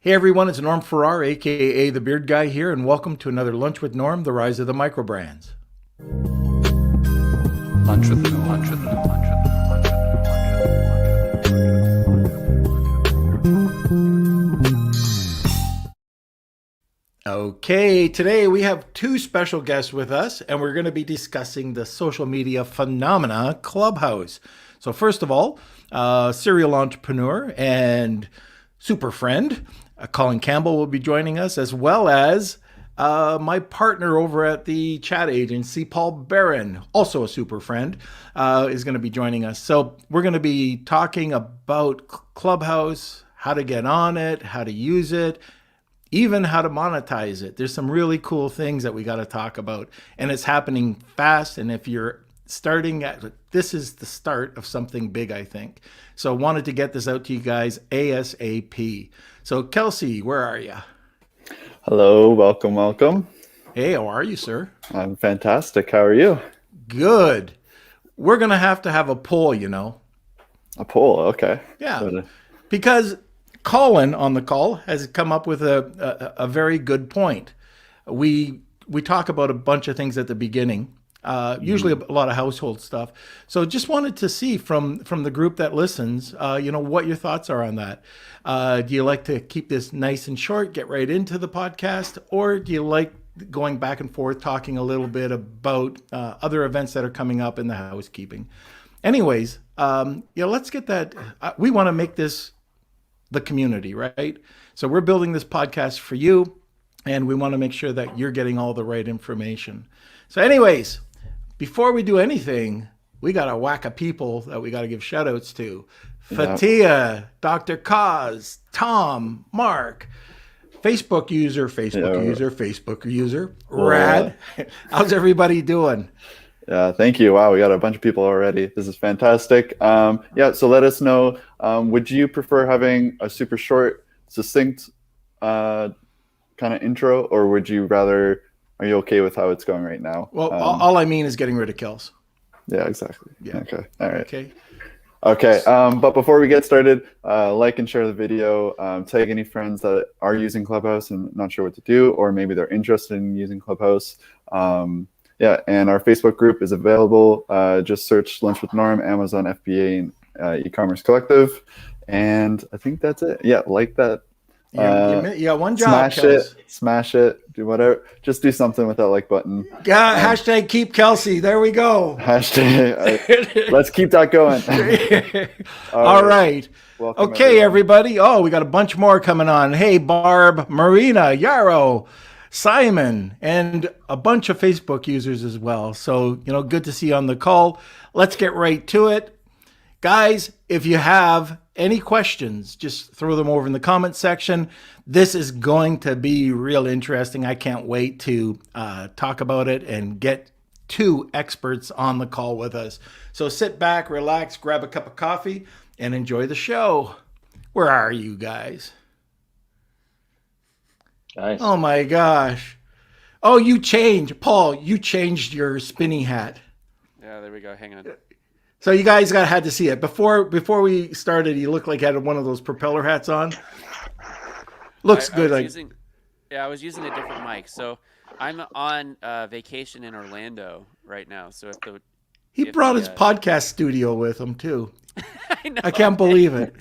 Hey everyone, it's Norm Farrar, aka the Beard Guy here, and welcome to another Lunch with Norm, the rise of the microbrands. Lunch with Norm. Lunch with Norm. Lunch with Okay, today we have two special guests with us, and we're going to be discussing the social media phenomena Clubhouse. So first of all, serial entrepreneur and super friend, Colin Campbell will be joining us, as well as my partner over at the chat agency, Paul Barron, also a super friend, is going to be joining us. So we're going to be talking about Clubhouse, how to get on it, how to use it, even how to monetize it. There's some really cool things that we got to talk about, and it's happening fast. And if you're starting at, this is the start of something big, I think. So wanted to get this out to you guys ASAP. So Kelsey, where are you? Hello, welcome, welcome. Hey, how are you, sir? I'm fantastic. How are you? Good. We're going to have a poll, A poll, okay. Yeah, But, because Colin on the call has come up with a very good point. We talk about a bunch of things at the beginning, usually a lot of household stuff. So just wanted to see from the group that listens, what your thoughts are on that. Do you like to keep this nice and short, get right into the podcast, or do you like going back and forth, talking a little bit about other events that are coming up in the housekeeping? Anyways, let's get that. We want to make this the community, right? So we're building this podcast for you, and we want to make sure that you're getting all the right information. So anyways, before we do anything, we got a whack of people that we got to give shout outs to. Fatia, Dr. Kaz, Tom, Mark, Facebook user, Rad. How's everybody doing? yeah, thank you. Wow, we got a bunch of people already. This is fantastic. So let us know. Would you prefer having a super short, succinct kind of intro, or would you rather, are you okay with how it's going right now? Well, all I mean is getting rid of Kels. Yeah, exactly. Yeah. Okay. All right. Okay. Okay, but before we get started, like and share the video, tag any friends that are using Clubhouse and not sure what to do, or maybe they're interested in using Clubhouse. And our Facebook group is available. Just search Lunch with Norm, Amazon FBA, and eCommerce Collective. And I think that's it. Yeah, like that. You got one job, Smash it, do whatever. Just do something with that like button. Hashtag keep Kelsey. There we go. Hashtag. Let's keep that going. All right. Welcome, okay, everybody. Oh, we got a bunch more coming on. Hey, Barb, Marina, Yarrow, Simon, and a bunch of Facebook users as well. So, good to see you on the call. Let's get right to it. Guys, if you have any questions, just throw them over in the comment section. This is going to be real interesting. I can't wait to talk about it and get two experts on the call with us. So sit back, relax, grab a cup of coffee, and enjoy the show. Where are you guys? Nice. Oh my gosh. Oh, you changed. Paul, you changed your spinny hat. Yeah, there we go. Hang on. So you guys had to see it. Before we started, he looked like he had one of those propeller hats on. Looks good. I was using a different mic. So I'm on vacation in Orlando right now. So he brought his podcast studio with him too. I know. I can't believe it.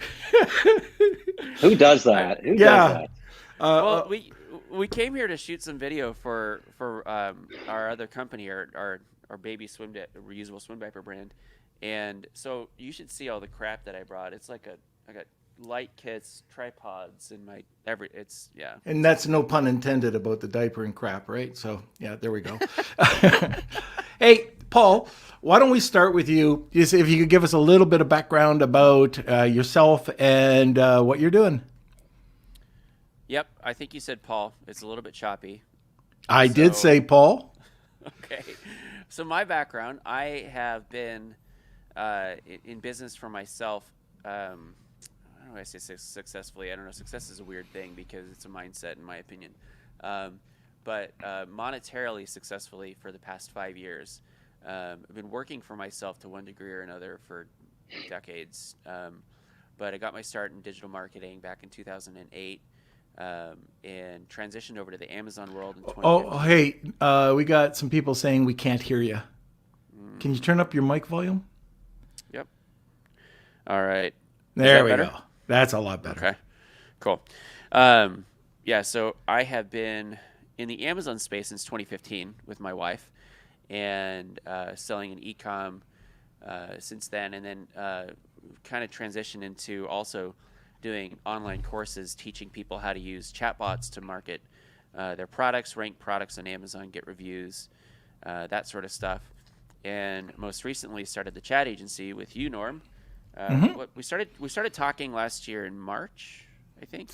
Who does that? Who does that? Well, we came here to shoot some video for our other company, our baby reusable swim diaper brand. And so you should see all the crap that I brought. It's like I got light kits, tripods, and yeah. And that's no pun intended about the diaper and crap, right? So yeah, there we go. Hey, Paul, why don't we start with you? Just if you could give us a little bit of background about yourself and what you're doing. Yep, I think you said Paul. It's a little bit choppy. I did say Paul. Okay. So my background, I have been in business for myself. I don't know if I say successfully. I don't know. Success is a weird thing because it's a mindset, in my opinion. But monetarily successfully for the past 5 years. I've been working for myself to one degree or another for decades. But I got my start in digital marketing back in 2008. and transitioned over to the Amazon world in 2015. Oh, hey, we got some people saying we can't hear you. Can you turn up your mic volume? Yep. All right. There we better? go. That's a lot better. Okay. Cool. Yeah, so I have been in the Amazon space since 2015 with my wife, and selling an e-com since then, and then kind of transitioned into also doing online courses teaching people how to use chatbots to market their products, rank products on Amazon, get reviews, that sort of stuff. And most recently started the chat agency with you, Norm. We started talking last year in March, I think.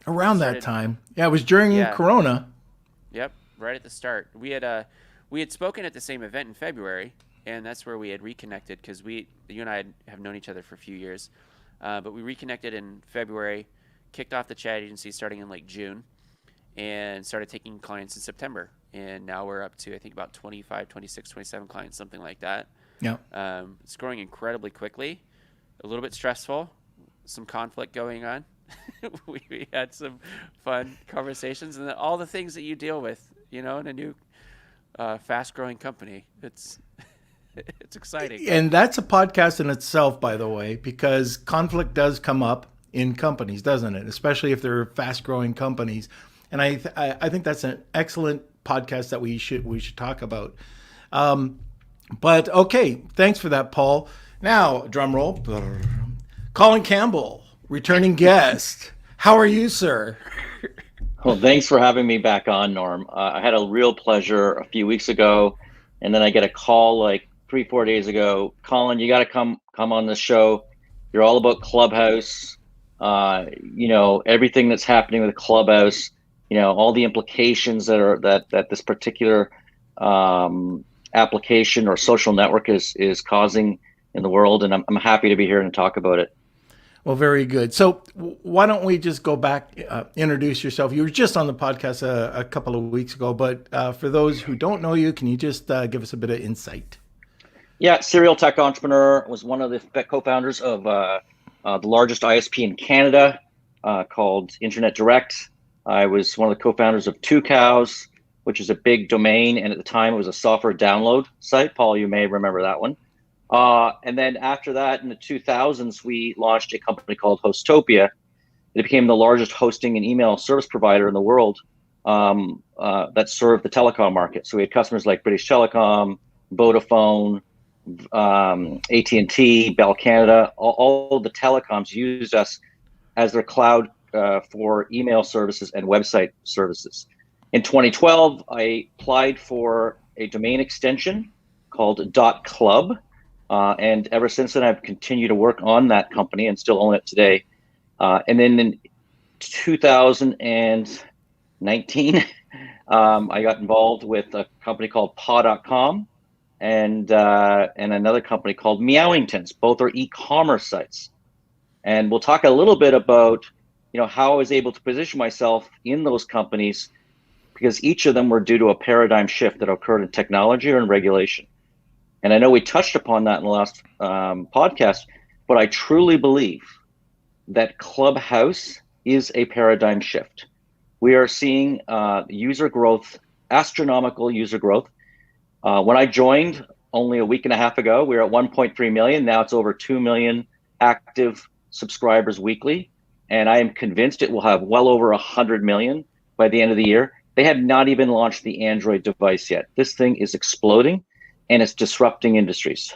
Around that time. Yeah, it was during Corona. Yep, right at the start. We had spoken at the same event in February, and that's where we had reconnected because you and I have known each other for a few years. But we reconnected in February, kicked off the chat agency starting in like June, and started taking clients in September. And now we're up to, I think, about 25, 26, 27 clients, something like that. Yeah. It's growing incredibly quickly, a little bit stressful, some conflict going on. we had some fun conversations, and all the things that you deal with, in a new fast-growing company. It's exciting. And that's a podcast in itself, by the way, because conflict does come up in companies, doesn't it? Especially if they're fast-growing companies. And I think that's an excellent podcast that we should talk about. But okay, thanks for that, Paul. Now, drum roll. Colin Campbell, returning guest. How are you, sir? Well, thanks for having me back on, Norm. I had a real pleasure a few weeks ago, and then I get a call like 3-4 days ago. Colin, you got to come on the show. You're all about Clubhouse. Everything that's happening with Clubhouse. All the implications that this particular application or social network is causing in the world, and I'm happy to be here and talk about it. Well, very good. So why don't we just go back, introduce yourself. You were just on the podcast a couple of weeks ago, but for those who don't know you, can you just give us a bit of insight? Yeah, serial tech entrepreneur, was one of the co-founders of the largest ISP in Canada called Internet Direct. I was one of the co-founders of 2 Cows, which is a big domain, and at the time it was a software download site. Paul, you may remember that one. And then after that, in the 2000s, we launched a company called Hostopia. It became the largest hosting and email service provider in the world that served the telecom market. So we had customers like British Telecom, Vodafone, AT&T, Bell Canada. All the telecoms used us as their cloud for email services and website services. In 2012, I applied for a domain extension called .club. And ever since then, I've continued to work on that company and still own it today. And then in 2019, I got involved with a company called paw.com and another company called Meowingtons. Both are e-commerce sites. And we'll talk a little bit about how I was able to position myself in those companies, because each of them were due to a paradigm shift that occurred in technology or in regulation. And I know we touched upon that in the last podcast, but I truly believe that Clubhouse is a paradigm shift. We are seeing user growth, astronomical user growth. When I joined only a week and a half ago, we were at 1.3 million. Now it's over 2 million active subscribers weekly. And I am convinced it will have well over 100 million by the end of the year. They have not even launched the Android device yet. This thing is exploding, and it's disrupting industries.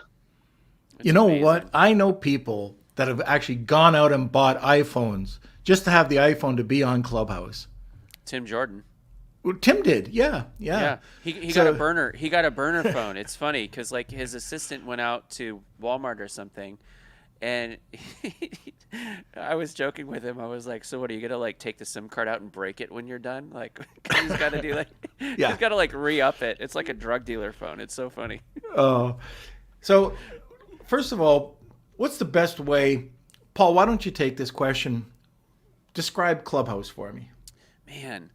You know what? I know people that have actually gone out and bought iPhones just to have the iPhone to be on Clubhouse. Tim Jordan. Well, Tim did, yeah. He got a burner. He got a burner phone. It's funny because like his assistant went out to Walmart or something, and I was joking with him. I was like, "So what are you gonna like take the SIM card out and break it when you're done? Like he's got to do like he's got to like re-up it. It's like a drug dealer phone. It's so funny." Oh, so first of all, what's the best way, Paul? Why don't you take this question? Describe Clubhouse for me. Man,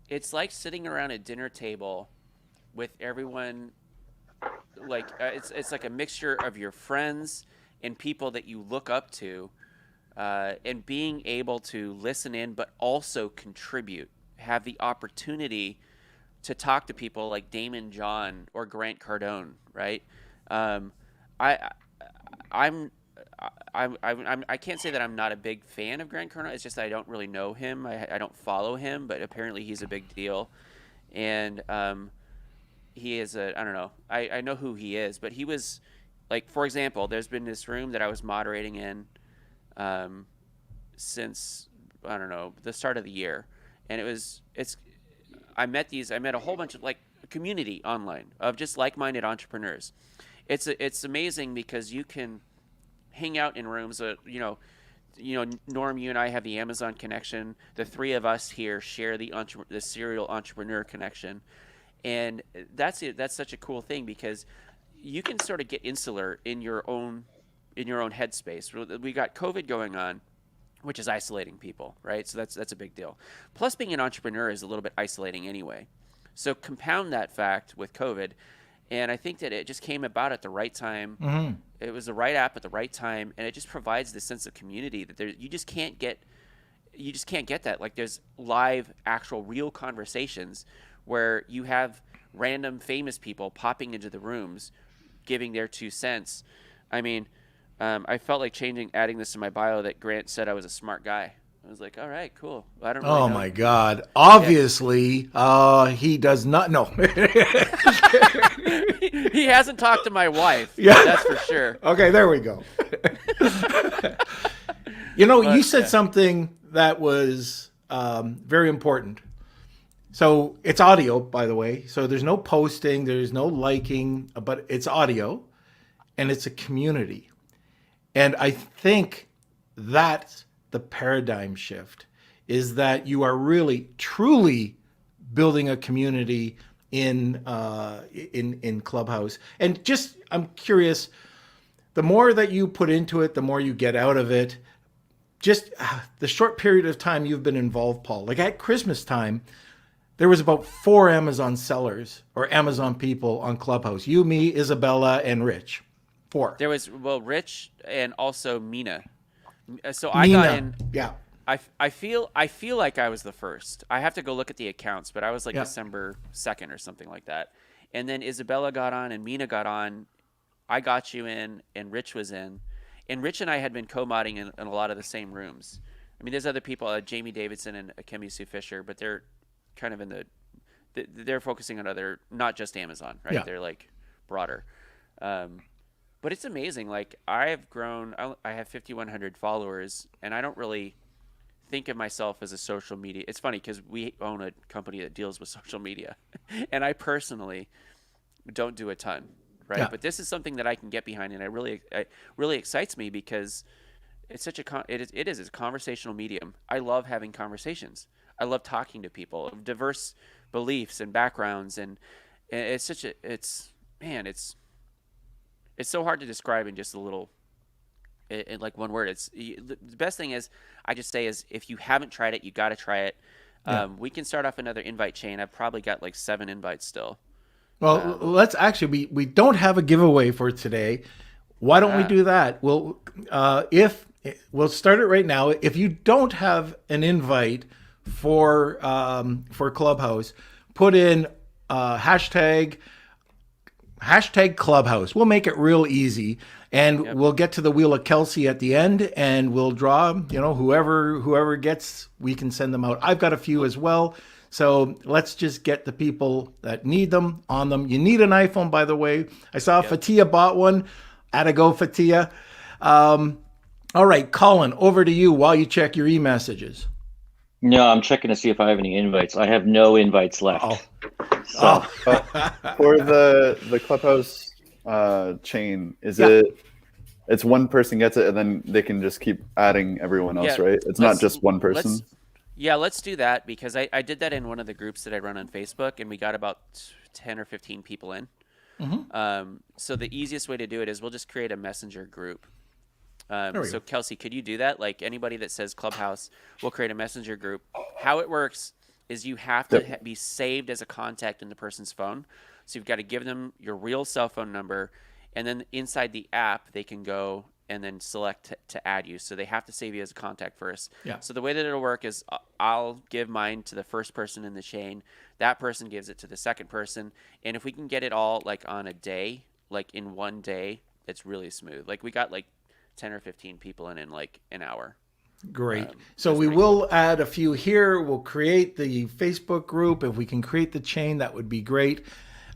it's like sitting around a dinner table with everyone. Like it's like a mixture of your friends and people that you look up to, and being able to listen in, but also contribute, have the opportunity to talk to people like Damon John or Grant Cardone, right? I, I'm, I can't say that I'm not a big fan of Grant Cardone. It's just that I don't really know him. I don't follow him, but apparently he's a big deal, and he is a, I don't know. I know who he is, but he was like, for example, there's been this room that I was moderating in since, I don't know, the start of the year, and I met a whole bunch of like community online of just like-minded entrepreneurs. It's amazing because you can hang out in rooms. Norm, you and I have the Amazon connection. The three of us here share the serial entrepreneur connection, and that's it. That's such a cool thing because you can sort of get insular in your own headspace. We got COVID going on, which is isolating people, right? So that's a big deal. Plus, being an entrepreneur is a little bit isolating anyway. So compound that fact with COVID, and I think that it just came about at the right time. Mm-hmm. It was the right app at the right time, and it just provides this sense of community that you just can't get that. Like, there's live, actual, real conversations where you have random famous people popping into the rooms, giving their 2 cents. I mean, I felt like adding this to my bio that Grant said I was a smart guy. I was like, all right, cool. I don't really know. My God. Obviously, he does not know. He hasn't talked to my wife. Yeah. That's for sure. Okay, there we go. You said something that was very important. So it's audio, by the way. So there's no posting, there's no liking, but it's audio, and it's a community. And I think that's the paradigm shift, is that you are really, truly building a community in Clubhouse. And just, I'm curious, the more that you put into it, the more you get out of it. Just the short period of time you've been involved, Paul, like at Christmas time, there was about 4 Amazon sellers or Amazon people on Clubhouse. You, me, Isabella, and Rich. 4. There was, Rich and also Mina. So Mina. I got in. Yeah. I feel like I was the first. I have to go look at the accounts, but I was like December 2nd or something like that. And then Isabella got on and Mina got on. I got you in, and Rich was in. And Rich and I had been co-modding in a lot of the same rooms. I mean, there's other people, Jamie Davidson and Akemi Sue Fisher, but they're kind of they're focusing on other, not just Amazon, right? Yeah. They're like broader. But it's amazing. Like, I have grown. I have 5,100 followers, and I don't really think of myself as a social media. It's funny because we own a company that deals with social media, and I personally don't do a ton, right? Yeah. But this is something that I can get behind, and it really excites me because it's such it is a conversational medium. I love having conversations. I love talking to people of diverse beliefs and backgrounds, and it's such a it's so hard to describe in just a little, in like one word. The best thing is, I just say, is if you haven't tried it, you got to try it. Yeah. We can start off another invite chain. I've probably got like 7 invites still. Well, let's actually, we don't have a giveaway for today. Why don't we do that? We'll start it right now. If you don't have an invite for Clubhouse, put in hashtag Clubhouse. We'll make it real easy, and we'll get to the Wheel of Kelsey at the end, and we'll draw, whoever gets, we can send them out. I've got a few as well. So let's just get the people that need them on them. You need an iPhone, by the way. I saw Fatia bought one. Atta go, Fatia. All right, Colin, over to you while you check your e-messages. No, I'm checking to see if I have any invites. I have no invites left. For the Clubhouse chain, it's one person gets it and then they can just keep adding everyone else, right? It's not just one person. Let's do that, because I did that in one of the groups that I run on Facebook, and we got about 10 or 15 people in. Mm-hmm. So the easiest way to do it is we'll just create a messenger group. So Kelsey, could you do that? Like, anybody that says Clubhouse, we'll create a messenger group. How it works is you have to be saved as a contact in the person's phone. So you've got to give them your real cell phone number, and then inside the app, they can go and then select to add you. So they have to save you as a contact first. Yeah. So the way that it'll work is I'll give mine to the first person in the chain. That person gives it to the second person. And if we can get it all like on a day, like in one day, it's really smooth. Like we got like 10 or 15 people in like an hour. Great. So that's we pretty will add a few here. We'll create the Facebook group. If we can create the chain, that would be great.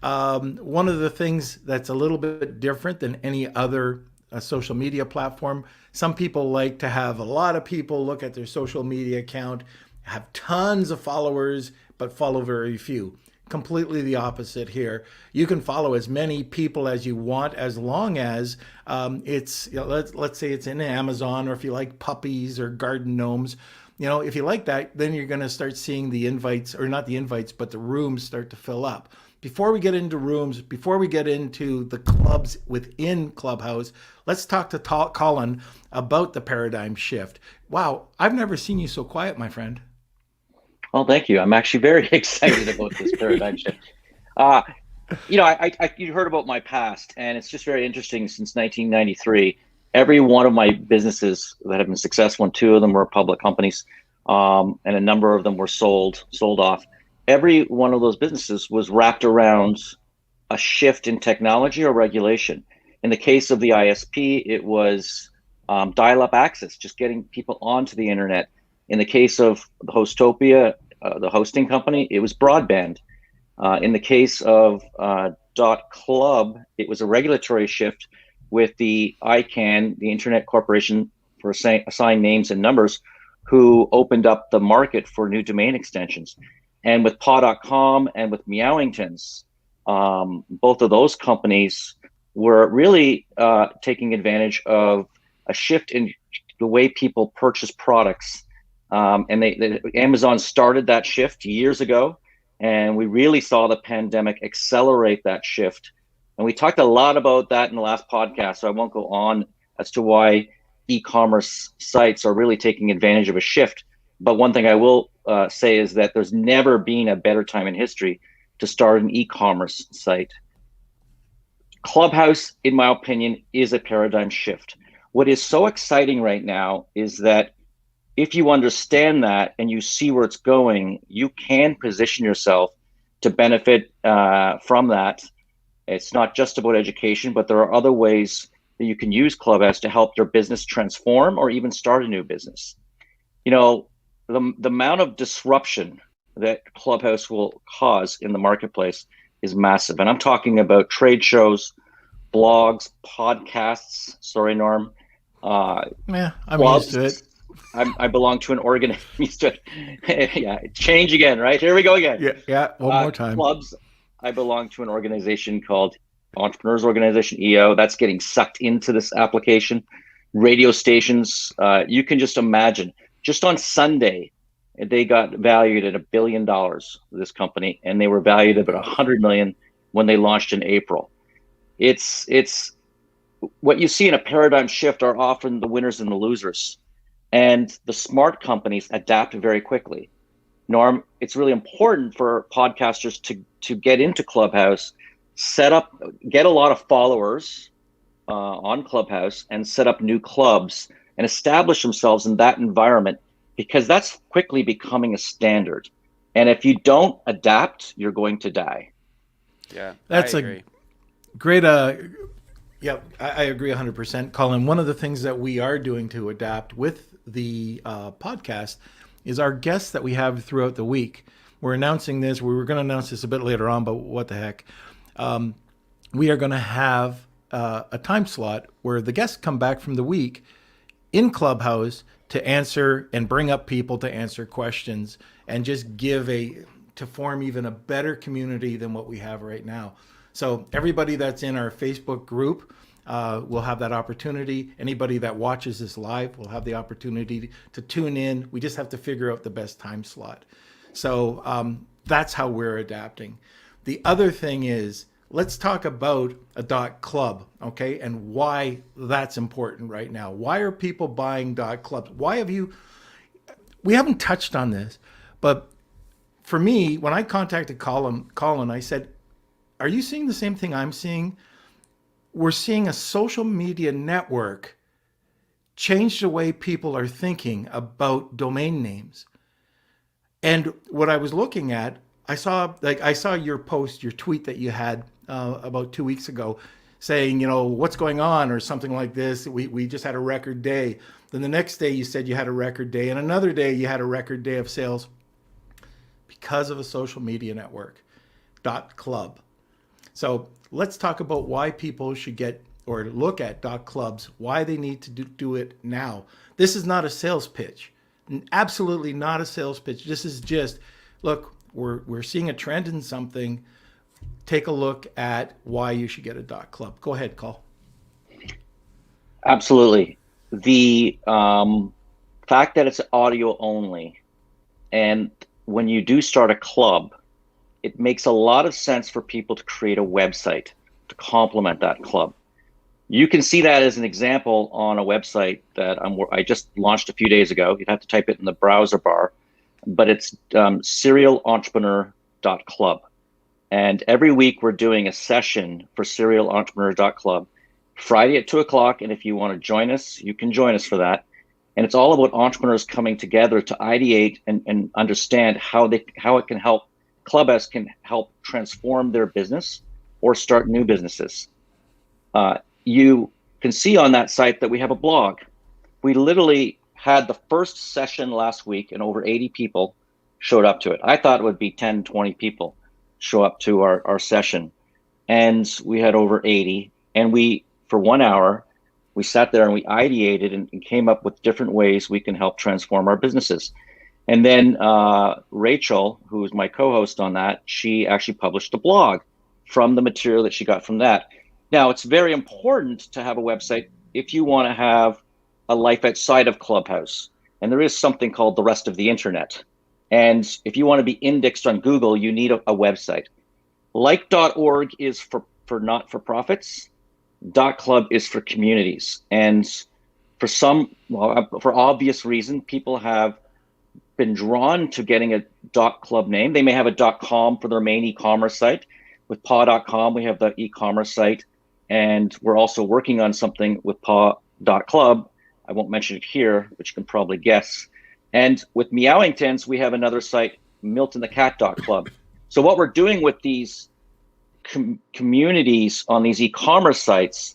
One of the things that's a little bit different than any other social media platform, some people like to have a lot of people look at their social media account, have tons of followers, but follow very few. Completely the opposite here. You can follow as many people as you want, as long as it's, let's say it's in Amazon, or if you like puppies or garden gnomes. If you like that, then you're going to start seeing the invites, or not the invites, but the rooms start to fill up. Before we get into rooms, before we get into the clubs within Clubhouse, let's talk to Colin about the paradigm shift. Wow, I've never seen you so quiet, my friend. Well, thank you. I'm actually very excited about this paradigm shift. You heard about my past, and it's just very interesting. Since 1993, every one of my businesses that have been successful, and two of them were public companies, and a number of them were sold off. Every one of those businesses was wrapped around a shift in technology or regulation. In the case of the ISP, it was dial-up access, just getting people onto the internet. In the case of the Hostopia, the hosting company, it was broadband. In the case of .club, it was a regulatory shift with the ICANN, the Internet Corporation for Assigned Names and Numbers, who opened up the market for new domain extensions. And with paw.com and with Meowingtons, both of those companies were really taking advantage of a shift in the way people purchase products. And Amazon started that shift years ago, and we really saw the pandemic accelerate that shift. And we talked a lot about that in the last podcast, so I won't go on as to why e-commerce sites are really taking advantage of a shift. But one thing I will say is that there's never been a better time in history to start an e-commerce site. Clubhouse, in my opinion, is a paradigm shift. What is so exciting right now is that if you understand that and you see where it's going, you can position yourself to benefit from that. It's not just about education, but there are other ways that you can use Clubhouse to help your business transform or even start a new business. The amount of disruption that Clubhouse will cause in the marketplace is massive. And I'm talking about trade shows, blogs, podcasts. Sorry, Norm. I'm clubs. used to it. I belong to an organization. Yeah, change again, right? Here we go again. Yeah. One more time. Clubs. I belong to an organization called Entrepreneurs Organization, EO. That's getting sucked into this application. Radio stations. You can just imagine. Just on Sunday, they got valued at $1 billion. This company, and they were valued at about $100 million when they launched in April. It's what you see in a paradigm shift are often the winners and the losers. And the smart companies adapt very quickly. Norm, it's really important for podcasters to get into Clubhouse, get a lot of followers on Clubhouse, and set up new clubs and establish themselves in that environment, because that's quickly becoming a standard. And if you don't adapt, you're going to die. Yeah, that's I agree. Great. Yeah, I agree 100%. Colin, one of the things that we are doing to adapt with the podcast is our guests that we have throughout the week. We're announcing this. We were going to announce this a bit later on, but what the heck. We are going to have a time slot where the guests come back from the week in Clubhouse to answer and bring up people to answer questions and just to form even a better community than what we have right now. So everybody that's in our Facebook group will have that opportunity. Anybody that watches this live will have the opportunity to tune in. We just have to figure out the best time slot. So that's how we're adapting. The other thing is, let's talk about a .club, okay, and why that's important right now. Why are people buying .clubs? We haven't touched on this, but for me, when I contacted Colin, I said, are you seeing the same thing I'm seeing? We're seeing a social media network changed the way people are thinking about domain names. And what I was looking at, I saw your post, your tweet that you had about 2 weeks ago, saying, what's going on or something like this. We just had a record day. Then the next day you said you had a record day, and another day you had a record day of sales because of a social media network, .club. So let's talk about why people should get or look at .clubs, why they need to do it now. This is not a sales pitch. Absolutely not a sales pitch. This is just, look, we're seeing a trend in something. Take a look at why you should get a .club. Go ahead, Col. Absolutely. The fact that it's audio only, and when you do start a club, it makes a lot of sense for people to create a website to complement that club. You can see that as an example on a website that I just launched a few days ago. You'd have to type it in the browser bar, but it's serialentrepreneur.club. And every week we're doing a session for serialentrepreneur.club, Friday at 2 o'clock. And if you want to join us, you can join us for that. And it's all about entrepreneurs coming together to ideate and understand how it can help, Clubhouse can help transform their business or start new businesses. You can see on that site that we have a blog. We literally had the first session last week and over 80 people showed up to it. I thought it would be 10, 20 people show up to our session. And we had over 80. And for 1 hour, we sat there and we ideated and came up with different ways we can help transform our businesses. And then Rachel, who is my co-host on that, she actually published a blog from the material that she got from that. Now, it's very important to have a website if you want to have a life outside of Clubhouse. And there is something called the rest of the internet. And if you want to be indexed on Google, you need a website. Like .org is for not-for-profits. .club is for communities. And for obvious reason, people have been drawn to getting a .club name. They may have a .com for their main e-commerce site. With paw.com, we have the e-commerce site. And we're also working on something with paw.club. I won't mention it here, but you can probably guess. And with Meowingtons, we have another site, miltonthecat.club. So what we're doing with these communities on these e-commerce sites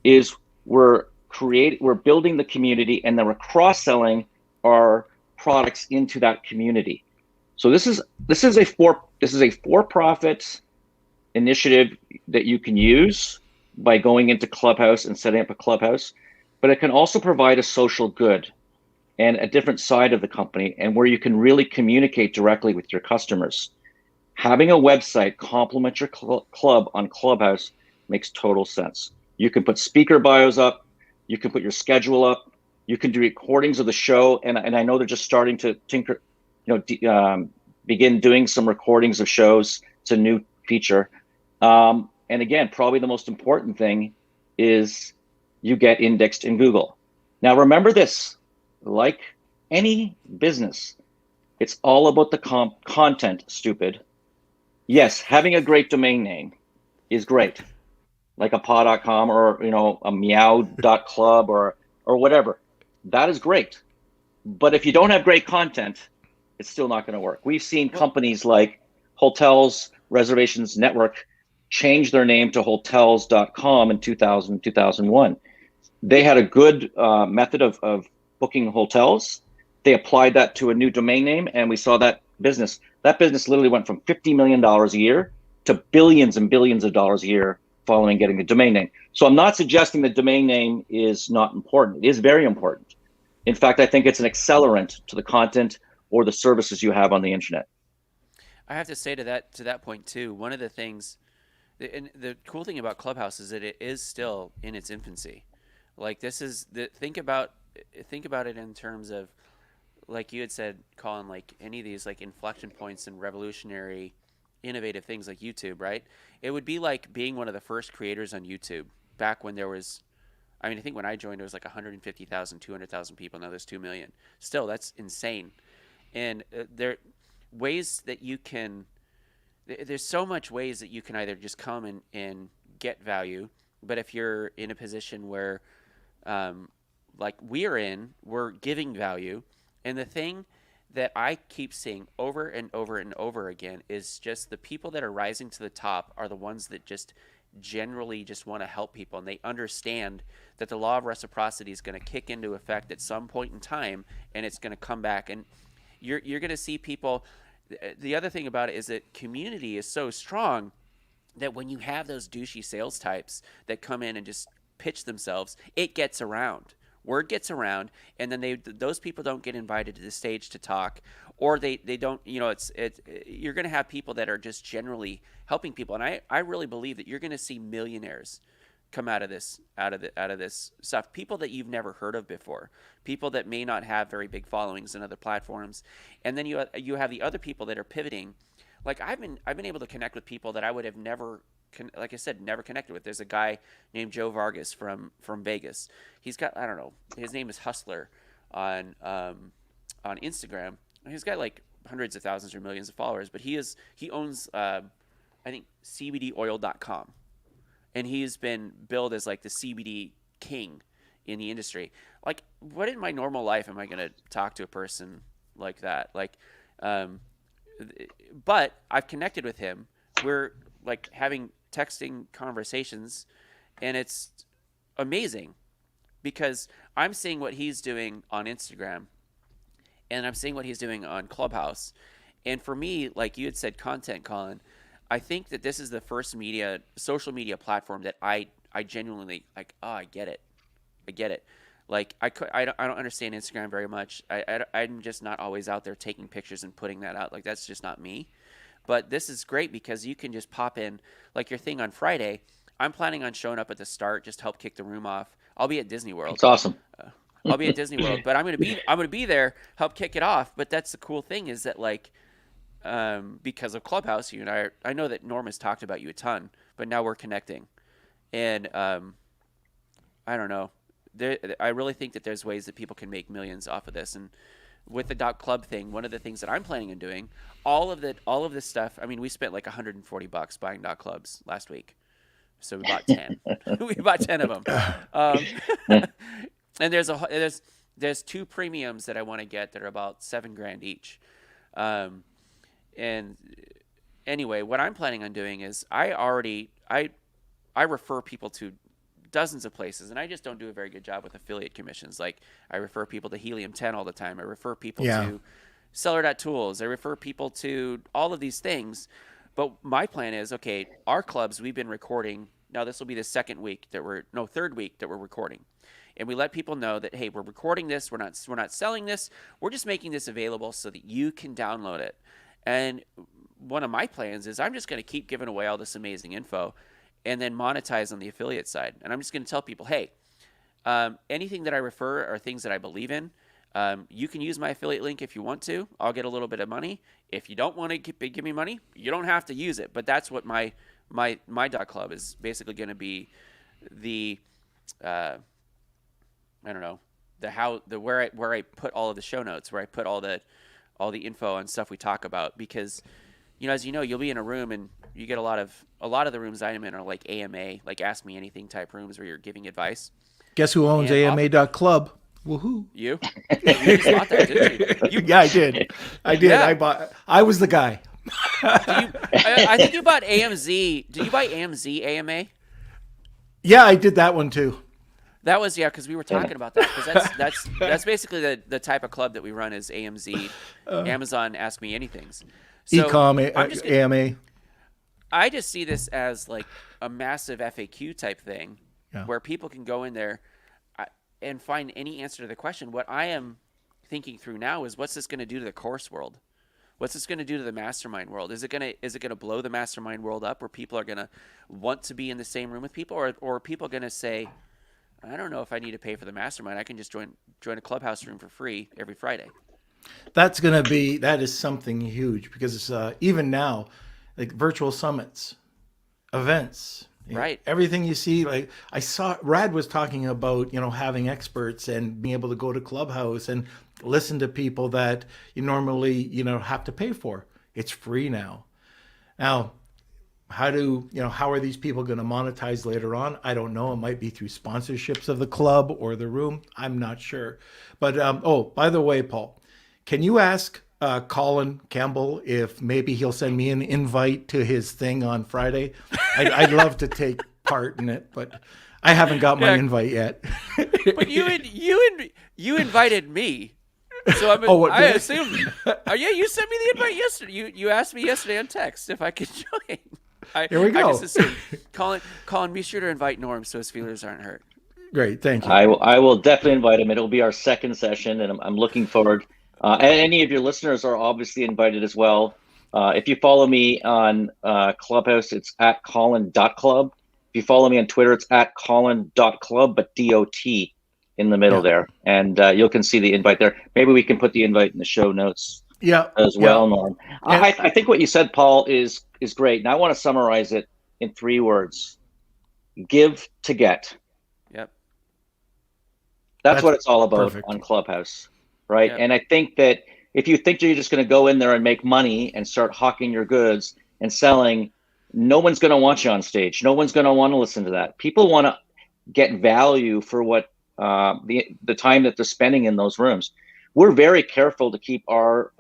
is we're building the community, and then we're cross-selling our products into that community. So this is a for-profit initiative that you can use by going into Clubhouse and setting up a Clubhouse, but it can also provide a social good and a different side of the company, and where you can really communicate directly with your customers. Having a website complement your club on Clubhouse makes total sense. You can put speaker bios up, you can put your schedule up, you can do recordings of the show, and I know they're just starting to tinker, begin doing some recordings of shows. It's a new feature. And again, probably the most important thing is you get indexed in Google. Now remember this, like any business, it's all about the content, stupid. Yes, having a great domain name is great, like a paw.com or a meow.club or whatever. That is great. But if you don't have great content, it's still not going to work. We've seen companies like Hotels Reservations Network change their name to hotels.com in 2000, 2001. They had a good method of booking hotels. They applied that to a new domain name, and we saw that business literally went from $50 million a year to billions and billions of dollars a year following getting the domain name. So I'm not suggesting the domain name is not important. It is very important. In fact, I think it's an accelerant to the content or the services you have on the internet. I have to say to that point too, one of the things, and the cool thing about Clubhouse is that it is still in its infancy. Like think about it in terms of, like you had said, Colin, like any of these like inflection points and revolutionary, innovative things like YouTube, right? It would be like being one of the first creators on YouTube back when there was, I think when I joined, it was like 150,000, 200,000 people. Now there's 2 million. Still, that's insane. And there ways that you can, there's so much ways that you can either just come and get value. But if you're in a position where, like we're giving value. And the thing that I keep seeing over and over and over again is just the people that are rising to the top are the ones that just generally just want to help people, and they understand that the law of reciprocity is going to kick into effect at some point in time, and it's going to come back. And you're going to see people. The other thing about it is that community is so strong that when you have those douchey sales types that come in and just pitch themselves, it gets around. Word gets around, and then those people don't get invited to the stage to talk, or they don't. You're going to have people that are just generally helping people, and I really believe that you're going to see millionaires come out of this stuff. People that you've never heard of before, people that may not have very big followings in other platforms, and then you have the other people that are pivoting. Like I've been able to connect with people that I would have never, like I said, never connected with. There's a guy named Joe Vargas from Vegas. He's got, I don't know, his name is Hustler on Instagram. He's got like hundreds of thousands or millions of followers, but he owns I think CBDoil.com, and he's been billed as like the CBD king in the industry. Like, what in my normal life am I going to talk to a person like that? Like, but I've connected with him. We're like having texting conversations, and it's amazing because I'm seeing what he's doing on Instagram, and I'm seeing what he's doing on Clubhouse. And for me, like you had said, content, Colin, I think that this is the first social media platform that I genuinely like. Oh, I get it. Like I don't understand Instagram very much. I'm just not always out there taking pictures and putting that out. Like that's just not me. But this is great because you can just pop in, like your thing on Friday. I'm planning on showing up at the start, just to help kick the room off. I'll be at Disney World. It's awesome. I'll be at Disney World, but I'm gonna be there, help kick it off. But that's the cool thing is that like, because of Clubhouse, you and I know that Norm has talked about you a ton, but now we're connecting, and I don't know. I really think that there's ways that people can make millions off of this. And with the .club thing, one of the things that I'm planning on doing, all of this stuff. I mean, we spent like $140 buying .clubs last week, so we bought 10. We bought 10 of them. And there's two premiums that I want to get that are about $7,000 each. And anyway, what I'm planning on doing is I refer people to dozens of places, and I just don't do a very good job with affiliate commissions. Like I refer people to Helium 10 all the time. I refer people to Seller.tools. I refer people to all of these things. But my plan is, okay, our clubs, we've been recording. Now this will be the third week that we're recording. And we let people know that, hey, we're recording this. We're not selling this. We're just making this available so that you can download it. And one of my plans is I'm just going to keep giving away all this amazing info and then monetize on the affiliate side. And I'm just going to tell people, hey, anything that I refer are things that I believe in. You can use my affiliate link if you want to. I'll get a little bit of money. If you don't want to give me money, you don't have to use it. But that's what my .club is basically going to be. The I don't know, where I put all of the show notes, where I put all the info and stuff we talk about, because as you know, you'll be in a room and you get a lot of the rooms I'm in are like AMA, like Ask Me Anything type rooms where you're giving advice. Guess who owns AMA.club? Woohoo! You just bought that, didn't you? Yeah, I did. Yeah. I was the guy. I think you bought AMZ. Did you buy AMZ AMA? Yeah, I did that one too. That was because we were talking about that, because that's basically the type of club that we run is AMZ, Amazon Ask Me Anythings. So eCommerce, AMA. I just see this as like a massive FAQ type thing, where people can go in there and find any answer to the question. What I am thinking through now is, what's this going to do to the course world? What's this going to do to the mastermind world? Is it going to blow the mastermind world up, where people are going to want to be in the same room with people, or are people going to say, I don't know if I need to pay for the mastermind. I can just join a Clubhouse room for free every Friday. That is something huge, because even now, like virtual summits, events, right? Everything you see, like I saw Rad was talking about, having experts and being able to go to Clubhouse and listen to people that you normally, have to pay for. It's free now. Now, how are these people going to monetize later on? I don't know. It might be through sponsorships of the club or the room. I'm not sure. But oh, by the way, Paul, can you ask Colin Campbell if maybe he'll send me an invite to his thing on Friday? I'd love to take part in it, but I haven't got my invite yet. But you invited me. So I assume. Yeah, you sent me the invite yesterday. You asked me yesterday on text if I could join. Here we go. I just assumed. Colin, be sure to invite Norm so his feelers aren't hurt. Great, thank you. I will definitely invite him. It'll be our second session, and I'm looking forward. And any of your listeners are obviously invited as well. If you follow me on Clubhouse, it's at colin.club. If you follow me on Twitter, it's at colin.club, but D-O-T in the middle there. And you can see the invite there. Maybe we can put the invite in the show notes as well, Norm. I think what you said, Paul, is great. And I want to summarize it in 3 words. Give to get. Yep. That's what it's all about perfect. On Clubhouse, right? Yep. And I think that if you think you're just going to go in there and make money and start hawking your goods and selling, no one's going to want you on stage. No one's going to want to listen to that. People want to get value for what the time that they're spending in those rooms. We're very careful to keep our,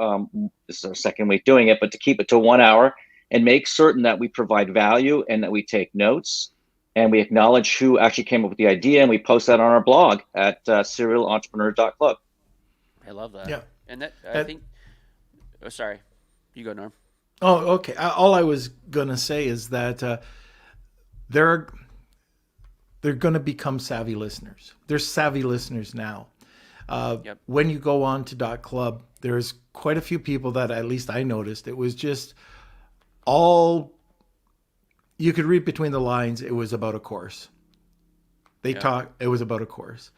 this is our second week doing it, but to keep it to 1 hour and make certain that we provide value and that we take notes and we acknowledge who actually came up with the idea, and we post that on our blog at serialentrepreneur.club. I love that. Yeah. And I think, oh, sorry, you go, Norm. Oh, okay. All I was going to say is that they're going to become savvy listeners. They're savvy listeners now. When you go on to .club, there's quite a few people that at least I noticed. It was just all, you could read between the lines. It was about a course. It was about a course.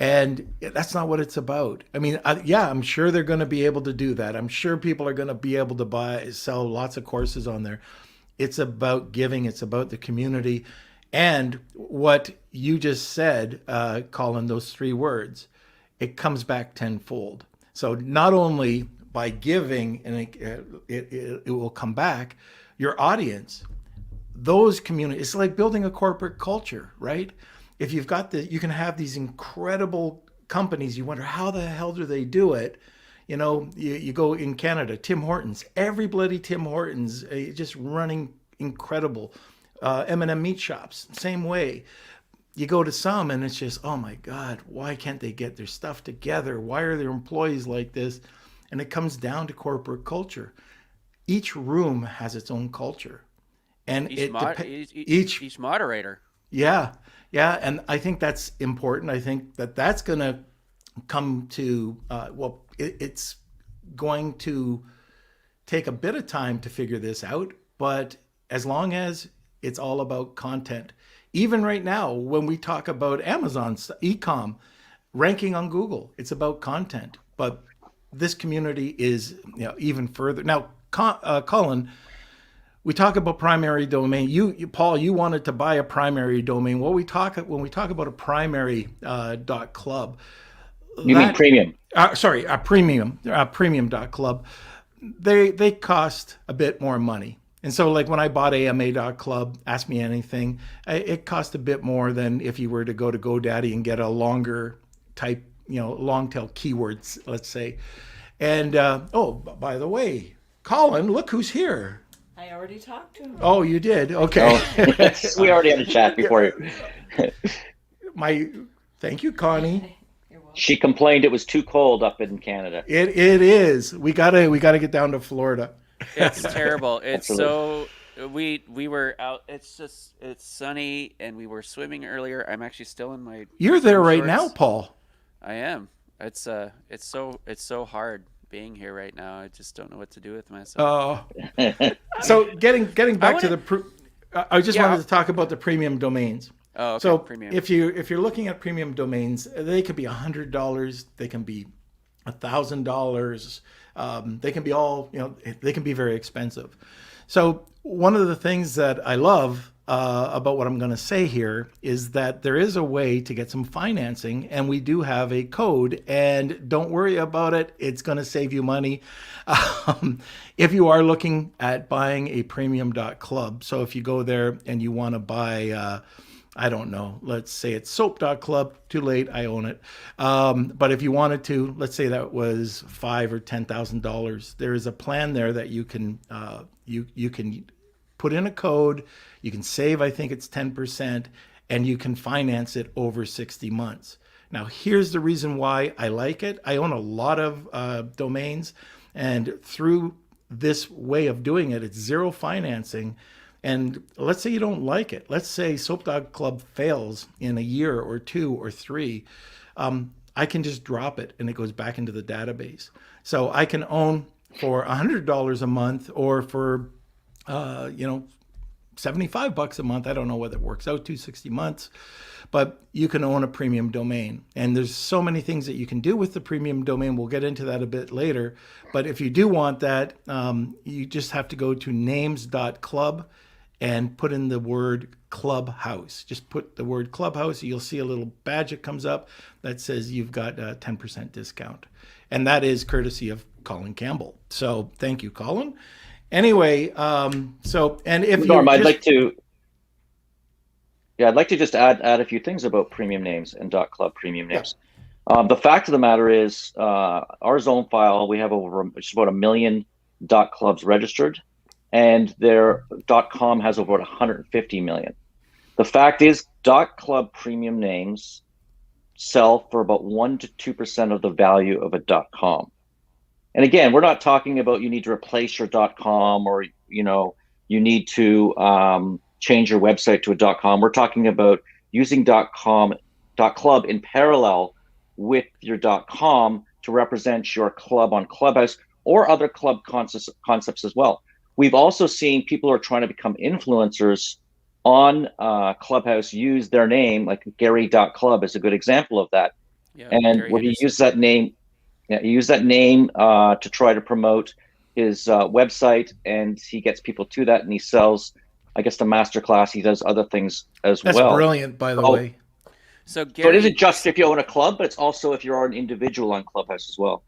And that's not what it's about. I mean, I'm sure they're going to be able to do that. I'm sure people are going to be able to sell lots of courses on there. It's about giving. It's about the community. And what you just said, Colin, those 3 words, it comes back tenfold. So not only by giving, and it will come back, your audience, those communities, it's like building a corporate culture, right? If you've got you can have these incredible companies. You wonder how the hell do they do it? You go in Canada, Tim Hortons, every bloody Tim Hortons, just running incredible. M&M meat shops, same way. You go to some and it's just, oh my God, why can't they get their stuff together? Why are their employees like this? And it comes down to corporate culture. Each room has its own culture, and each moderator. Yeah. And I think that's important. I think that's going to come to, it's going to take a bit of time to figure this out, but as long as it's all about content, even right now, when we talk about Amazon's e-com ranking on Google, it's about content, but this community is even further. Now, Colin, we talk about primary domain. You Paul, you wanted to buy a primary domain. When we talk about a primary .club. You mean premium? A premium.club. They cost a bit more money. And so like when I bought AMA.club, Ask Me Anything, it cost a bit more than if you were to go to GoDaddy and get a longer type, long tail keywords, let's say. And by the way, Colin, look who's here. I already talked to him. Oh, you did? Okay. We already had a chat before. Thank you, Connie. She complained it was too cold up in Canada. It is. We gotta get down to Florida. It's terrible. It's so we were out. It's sunny, and we were swimming earlier. I'm actually still in my. You're there right shorts. now, Paul. I am. It's so hard being here right now. I just don't know what to do with myself. So getting back to I just wanted to talk about the premium domains. Oh, okay. So Premium. if you're looking at premium domains, they could be $100, they can be $1,000. They can be they can be very expensive. So one of the things that I love about what I'm going to say here is that there is a way to get some financing, and we do have a code. And don't worry about it; it's going to save you money if you are looking at buying a premium.club. So if you go there and you want to buy, I don't know, let's say it's soap.club. Too late, I own it. But if you wanted to, let's say that was $5,000 or $10,000. There is a plan there that you can you can put in a code. You can save, I think it's 10%, and you can finance it over 60 months. Now, here's the reason why I like it. I own a lot of domains, and through this way of doing it, it's zero financing. And let's say you don't like it. Let's say Soap.club fails in a year or 2 or 3. I can just drop it and it goes back into the database. So I can own for $100 a month, or for, $75 a month. I don't know whether it works out 260 months, but you can own a premium domain. And there's so many things that you can do with the premium domain. We'll get into that a bit later. But if you do want that, you just have to go to names.club and put in the word Clubhouse. Just put the word Clubhouse. You'll see a little badge that comes up that says you've got a 10% discount. And that is courtesy of Colin Campbell. So thank you, Colin. Anyway, so, and if Norm, you I'd like to just add a few things about premium names and .club premium names. Yeah. The fact of the matter is, our zone file, we have just about 1 million .clubs registered, and their .com has over 150 million. The fact is, .club premium names sell for about 1 to 2% of the value of a .com. And again, we're not talking about you need to replace your .com, or you need to change your website to a .com. We're talking about using .club in parallel with your .com to represent your club on Clubhouse or other club concepts as well. We've also seen people who are trying to become influencers on Clubhouse use their name, like Gary.club is a good example of that. Yeah, and Gary when he Henderson. used that name, he used that name to try to promote his website, and he gets people to that, and he sells, I guess, the masterclass. He does other things as well. That's brilliant, by the way. So it isn't just if you own a club, but it's also if you're an individual on Clubhouse as well.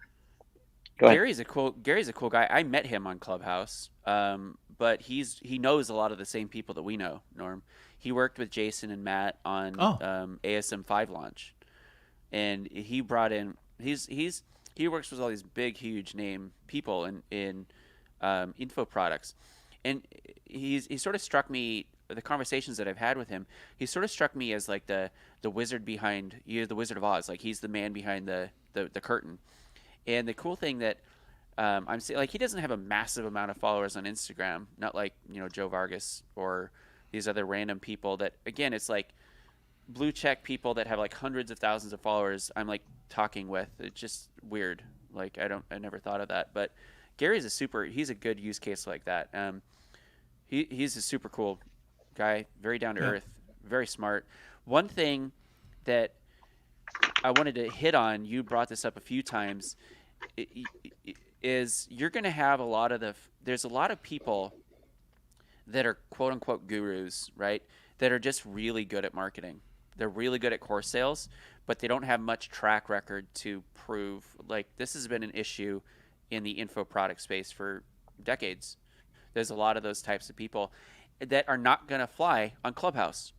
Go ahead. Gary's a cool guy. I met him on Clubhouse, but he knows a lot of the same people that we know. Norm, he worked with Jason and Matt on ASM5 launch, and he brought in he works with all these big, huge name people in info products, and he sort of struck me. The conversations that I've had with him, he sort of struck me as like the wizard behind the Wizard of Oz. Like he's the man behind the curtain. And the cool thing that I'm saying, like, he doesn't have a massive amount of followers on Instagram, not like Joe Vargas or these other random people that, again, it's like blue check people that have like hundreds of thousands of followers I'm like talking with. It's just weird. Like I never thought of that. But Gary's he's a good use case like that. He's a super cool guy, very down to earth, very smart. One thing that I wanted to hit on, you brought this up a few times, is you're going to have there's a lot of people that are quote unquote gurus, right? That are just really good at marketing. They're really good at course sales, but they don't have much track record to prove. Like, this has been an issue in the info product space for decades. There's a lot of those types of people that are not going to fly on Clubhouse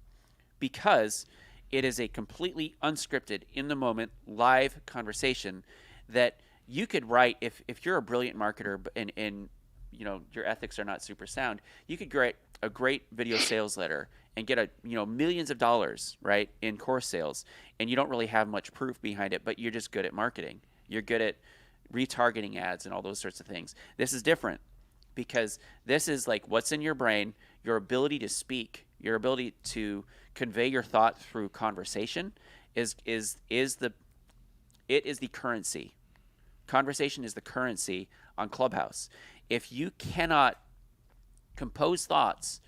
because it is a completely unscripted, in the moment, live conversation that you could write. If you're a brilliant marketer and your ethics are not super sound, you could write a great video sales letter and get millions of dollars, right, in course sales, and you don't really have much proof behind it, but you're just good at marketing. You're good at retargeting ads and all those sorts of things. This is different because this is like what's in your brain, your ability to speak, your ability to convey your thought through conversation is the currency. Conversation is the currency on Clubhouse. If you cannot compose thoughts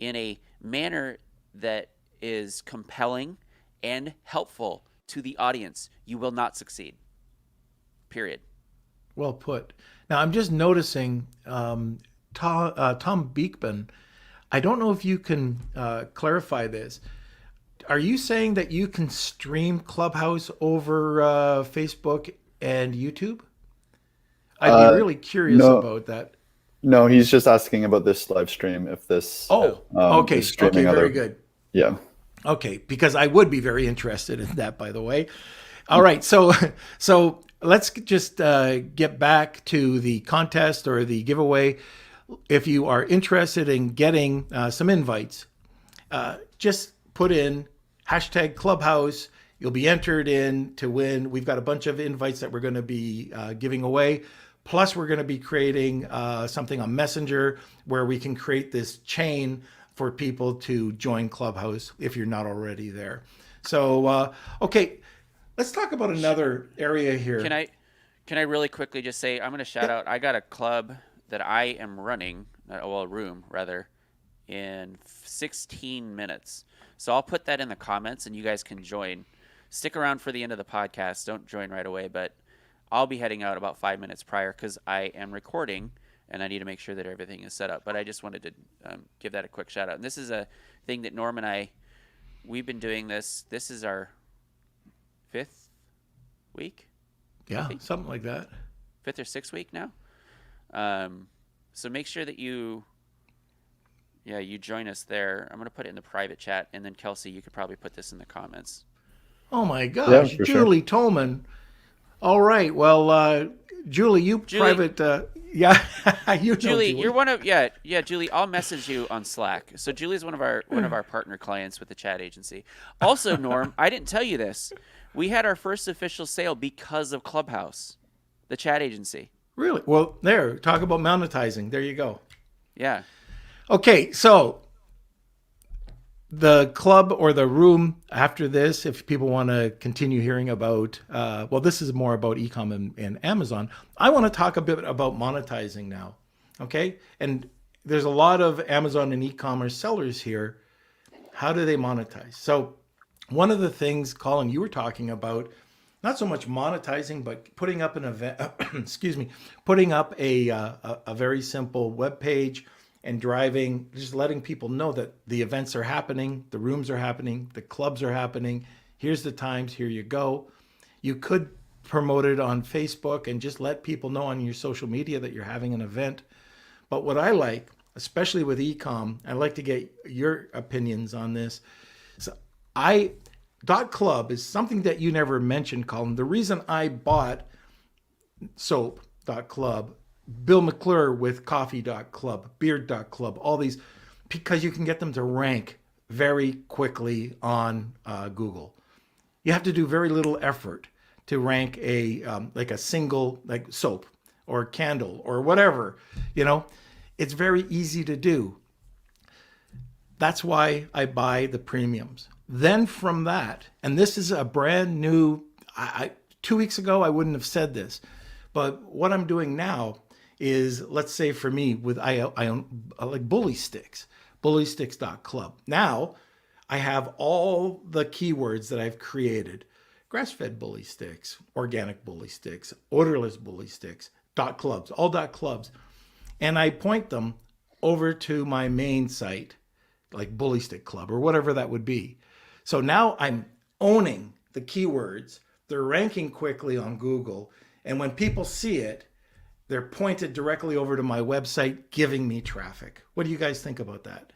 in a manner that is compelling and helpful to the audience, you will not succeed. Period. Well put. Now I'm just noticing Tom Beekman I don't know if you can clarify this. Are you saying that you can stream Clubhouse over Facebook and YouTube? I'd be Uh, really curious no, about that. no, he's just asking about this live stream. If this Oh, is okay. Okay, streaming very other, good. yeah. Okay, because I would be very interested in that, by the way. All right, so let's just get back to the contest or the giveaway. If you are interested in getting some invites, just put in hashtag Clubhouse. You'll be entered in to win. We've got a bunch of invites that we're going to be giving away. Plus, we're going to be creating something on Messenger where we can create this chain for people to join Clubhouse if you're not already there. So, okay, let's talk about another area here. Can I really quickly just say, I'm going to shout out, I got a club that I am running, well, a room rather, in 16 minutes. So I'll put that in the comments and you guys can join. Stick around for the end of the podcast. Don't join right away, but I'll be heading out about 5 minutes prior because I am recording and I need to make sure that everything is set up. But I just wanted to give that a quick shout out. And this is a thing that Norm and I, we've been doing this. This is our 5th week. Yeah, something like that. 5th or 6th week now. So make sure that you join us there. I'm going to put it in the private chat. And then Kelsey, you could probably put this in the comments. Oh my gosh, Yeah, for Julie Tolman. All right, well, Julie, private, yeah, you know Julie, you're one of Julie, I'll message you on Slack. So Julie's one of our partner clients with the chat agency. Also, Norm, I didn't tell you this. We had our first official sale because of Clubhouse, the chat agency. Really? Well, there, talk about monetizing. There you go. Yeah. Okay, so the club or the room after this, if people want to continue hearing about, well, this is more about ecom and Amazon. I want to talk a bit about monetizing now. Okay. And there's a lot of Amazon and e-commerce sellers here. How do they monetize? So one of the things, Colin, you were talking about, not so much monetizing, but putting up an event, excuse me, putting up a very simple web page and driving, just letting people know that the events are happening, the rooms are happening, the clubs are happening. Here's the times, here you go. You could promote it on Facebook and just let people know on your social media that you're having an event. But what I like, especially with ecom, I'd like to get your opinions on this. So .club is something that you never mentioned, Colin. The reason I bought soap.club, Bill McClure with coffee.club, beard.club, all these, because you can get them to rank very quickly on Google. You have to do very little effort to rank like a single, like soap or candle or whatever, it's very easy to do. That's why I buy the premiums. Then from that, and this is a brand new, 2 weeks ago, I wouldn't have said this, but what I'm doing now is, let's say for me, I own like bully sticks, bullysticks.club. Now I have all the keywords that I've created: grass-fed bully sticks, organic bully sticks, odorless bully sticks, .clubs, all .clubs. And I point them over to my main site, like Bully Stick Club or whatever that would be. So now I'm owning the keywords. They're ranking quickly on Google. And when people see it, they're pointed directly over to my website, giving me traffic. What do you guys think about that?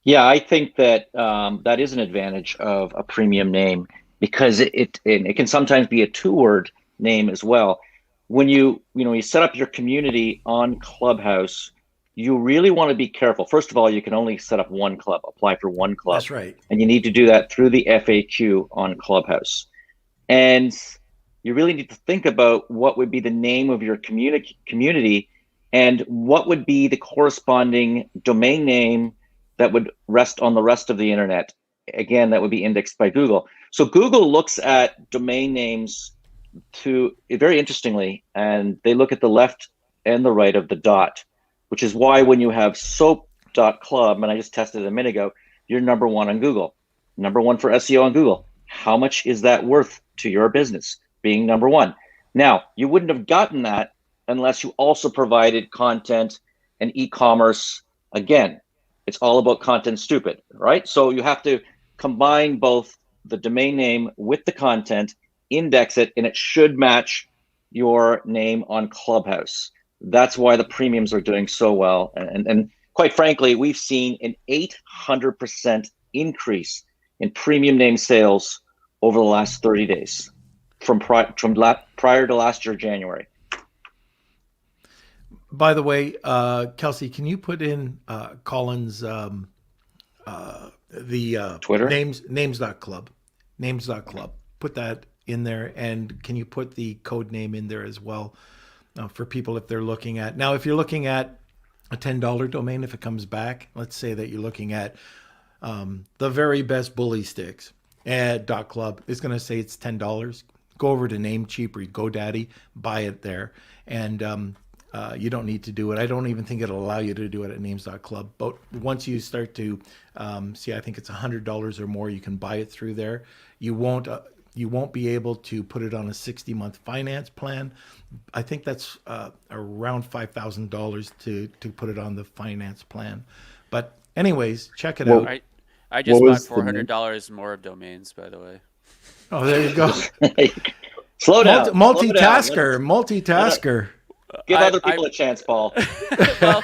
Yeah, I think that that is an advantage of a premium name, because it can sometimes be a two-word name as well. When you set up your community on Clubhouse, you really want to be careful. First of all, you can only set up one club, apply for one club. That's right. And you need to do that through the FAQ on Clubhouse. And you really need to think about what would be the name of your community and what would be the corresponding domain name that would rest on the rest of the internet. Again, that would be indexed by Google. So Google looks at domain names very interestingly, and they look at the left and the right of the dot, which is why when you have soap.club, and I just tested it a minute ago, you're number one on Google, number one for SEO on Google. How much is that worth to your business, being number one? Now, you wouldn't have gotten that unless you also provided content and e-commerce Again, it's all about content stupid, right? So you have to combine both the domain name with the content, index it, and it should match your name on Clubhouse. That's why the premiums are doing so well. And quite frankly, we've seen an 800% increase in premium name sales over the last 30 days from prior to last year, January. By the way, Kelsey, can you put in Colin's Twitter? names.club. Put that in there, and can you put the code name in there as well for people if they're looking at. Now, if you're looking at a $10 domain, if it comes back, let's say that you're looking at the very best bully sticks at .club, it's going to say it's $10. Go over to Namecheap or GoDaddy, buy it there, and you don't need to do it. I don't even think it'll allow you to do it at names.club. But once you start to see, I think it's $100 or more, you can buy it through there. You won't be able to put it on a 60-month finance plan. I think that's around $5,000 to put it on the finance plan. But anyways, check it out. I just bought $400 more of domains, by the way. Oh, there you go. Slow down. Multitasker. Give other people a chance, Paul. Well,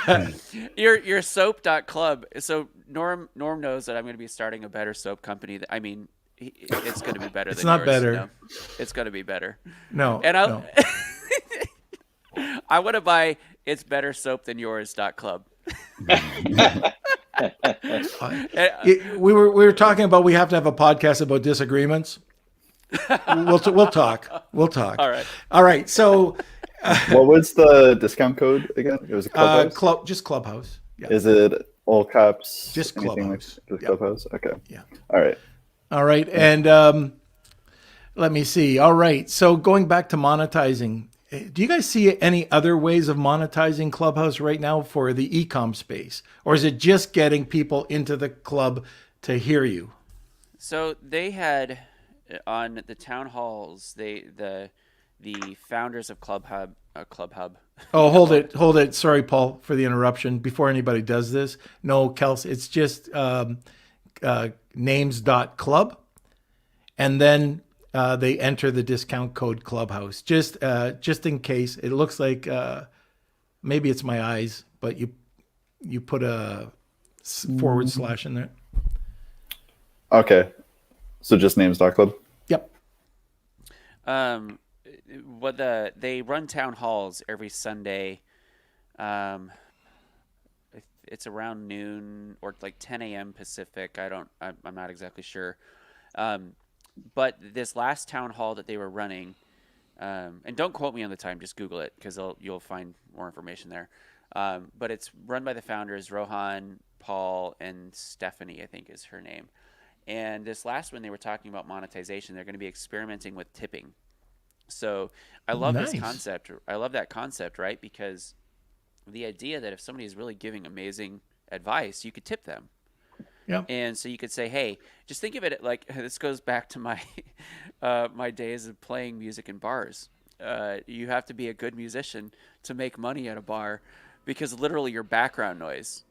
your soap.club. So Norm knows that I'm going to be starting a better soap company. I mean, it's going to be better. It's than not yours, better. No. It's going to be better. No. And no. I want to buy it's better soap than yours.club. We were talking about we have to have a podcast about disagreements. We'll talk. All right. So. What was the discount code again? It was a Clubhouse? Just Clubhouse. Yeah. Is it all caps? Just Clubhouse. Just Clubhouse? Okay. Yeah. All right. And let me see. All right. So going back to monetizing, do you guys see any other ways of monetizing Clubhouse right now for the e-com space? Or is it just getting people into the club to hear you? So they had on the town halls, the founders of Clubhub. Oh, hold it. Sorry, Paul, for the interruption. Before anybody does this, no, Kelsey, it's just names.club, and then they enter the discount code Clubhouse. Just in case, it looks like maybe it's my eyes, but you put a / in there. Okay, so just names.club. Yep. They run town halls every Sunday. It's around noon or like 10 a.m. Pacific. I'm not exactly sure. But this last town hall that they were running, and don't quote me on the time, just Google it because you'll find more information there. But it's run by the founders, Rohan, Paul, and Stephanie, I think is her name. And this last one, they were talking about monetization. They're going to be experimenting with tipping. So I love this concept. I love that concept, right? Because the idea that if somebody is really giving amazing advice, you could tip them. Yeah. And so you could say, hey, just think of it like this goes back to my my days of playing music in bars. You have to be a good musician to make money at a bar because literally your background noise.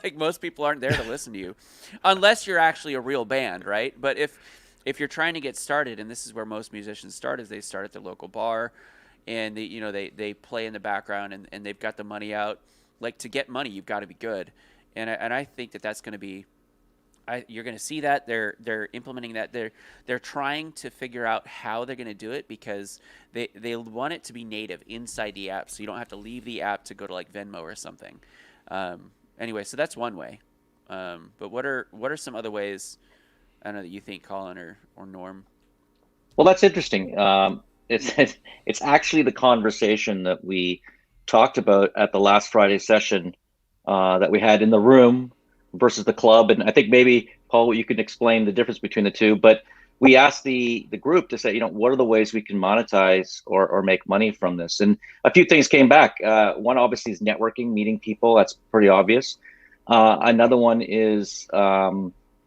Like most people aren't there to listen to you unless you're actually a real band, right? But if you're trying to get started, and this is where most musicians start, is they start at their local bar and they play in the background and they've got the money out. Like to get money, you've got to be good. And I think that's going to be, you're going to see that they're implementing that. They're trying to figure out how they're going to do it because they want it to be native inside the app. So you don't have to leave the app to go to like Venmo or something. Anyway, so that's one way. But what are some other ways, I don't know, that you think, Colin or Norm? Well, that's interesting. It's actually the conversation that we talked about at the last Friday session that we had in the room versus the club. And I think maybe, Paul, you can explain the difference between the two. But we asked the group to say, what are the ways we can monetize or make money from this? And a few things came back. One obviously is networking, meeting people. That's pretty obvious. Another one is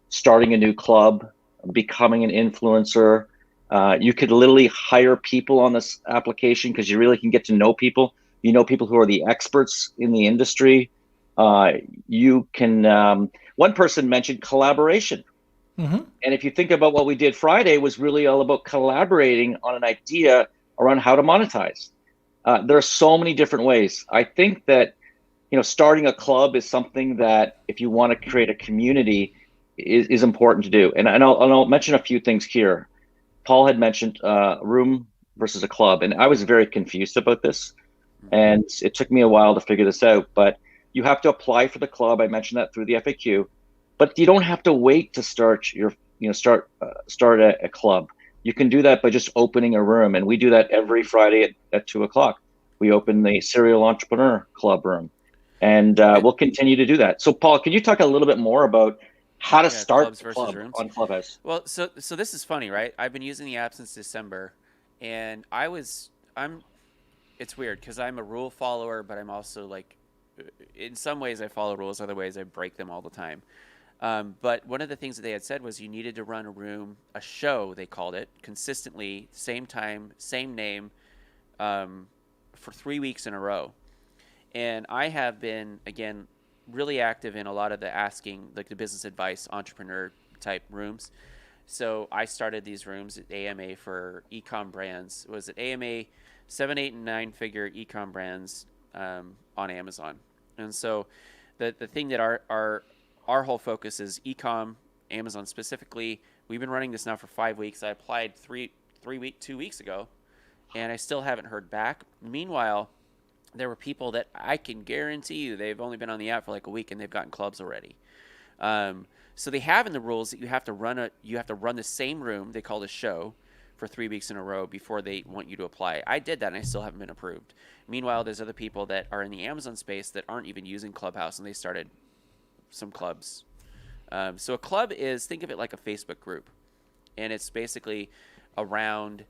starting a new club, becoming an influencer. You could literally hire people on this application because you really can get to know people. You know people who are the experts in the industry. you can. One person mentioned collaboration. Mm-hmm. And if you think about what we did Friday, was really all about collaborating on an idea around how to monetize. There are so many different ways. I think that starting a club is something that if you want to create a community is important to do. And I'll mention a few things here. Paul had mentioned room versus a club, and I was very confused about this. And it took me a while to figure this out, but you have to apply for the club. I mentioned that through the FAQ, but you don't have to wait to start start a club. You can do that by just opening a room, and we do that every Friday at 2:00. We open the Serial Entrepreneur Club room, and we'll continue to do that. So, Paul, can you talk a little bit more about how to start clubs the versus club rooms on Clubhouse? Well, so this is funny, right? I've been using the app since December, and it's weird because I'm a rule follower, but I'm also like, in some ways I follow rules, other ways I break them all the time. But one of the things that they had said was you needed to run a show, they called it, consistently, same time, same name, for 3 weeks in a row. And I have been, again, really active in a lot of the asking, like the business advice, entrepreneur type rooms. So I started these rooms at AMA for ecom brands. Was it AMA 7, 8, and 9 figure ecom brands on Amazon? And so the thing that our whole focus is ecom, Amazon specifically. We've been running this now for 5 weeks. I applied 2 weeks ago, and I still haven't heard back. Meanwhile, there were people that I can guarantee you they've only been on the app for like a week and they've gotten clubs already. So they have in the rules that you have to run the same room, they call it a show, for 3 weeks in a row before they want you to apply. I did that and I still haven't been approved. Meanwhile, there's other people that are in the Amazon space that aren't even using Clubhouse and they started some clubs. So a club is, think of it like a Facebook group, and it's basically around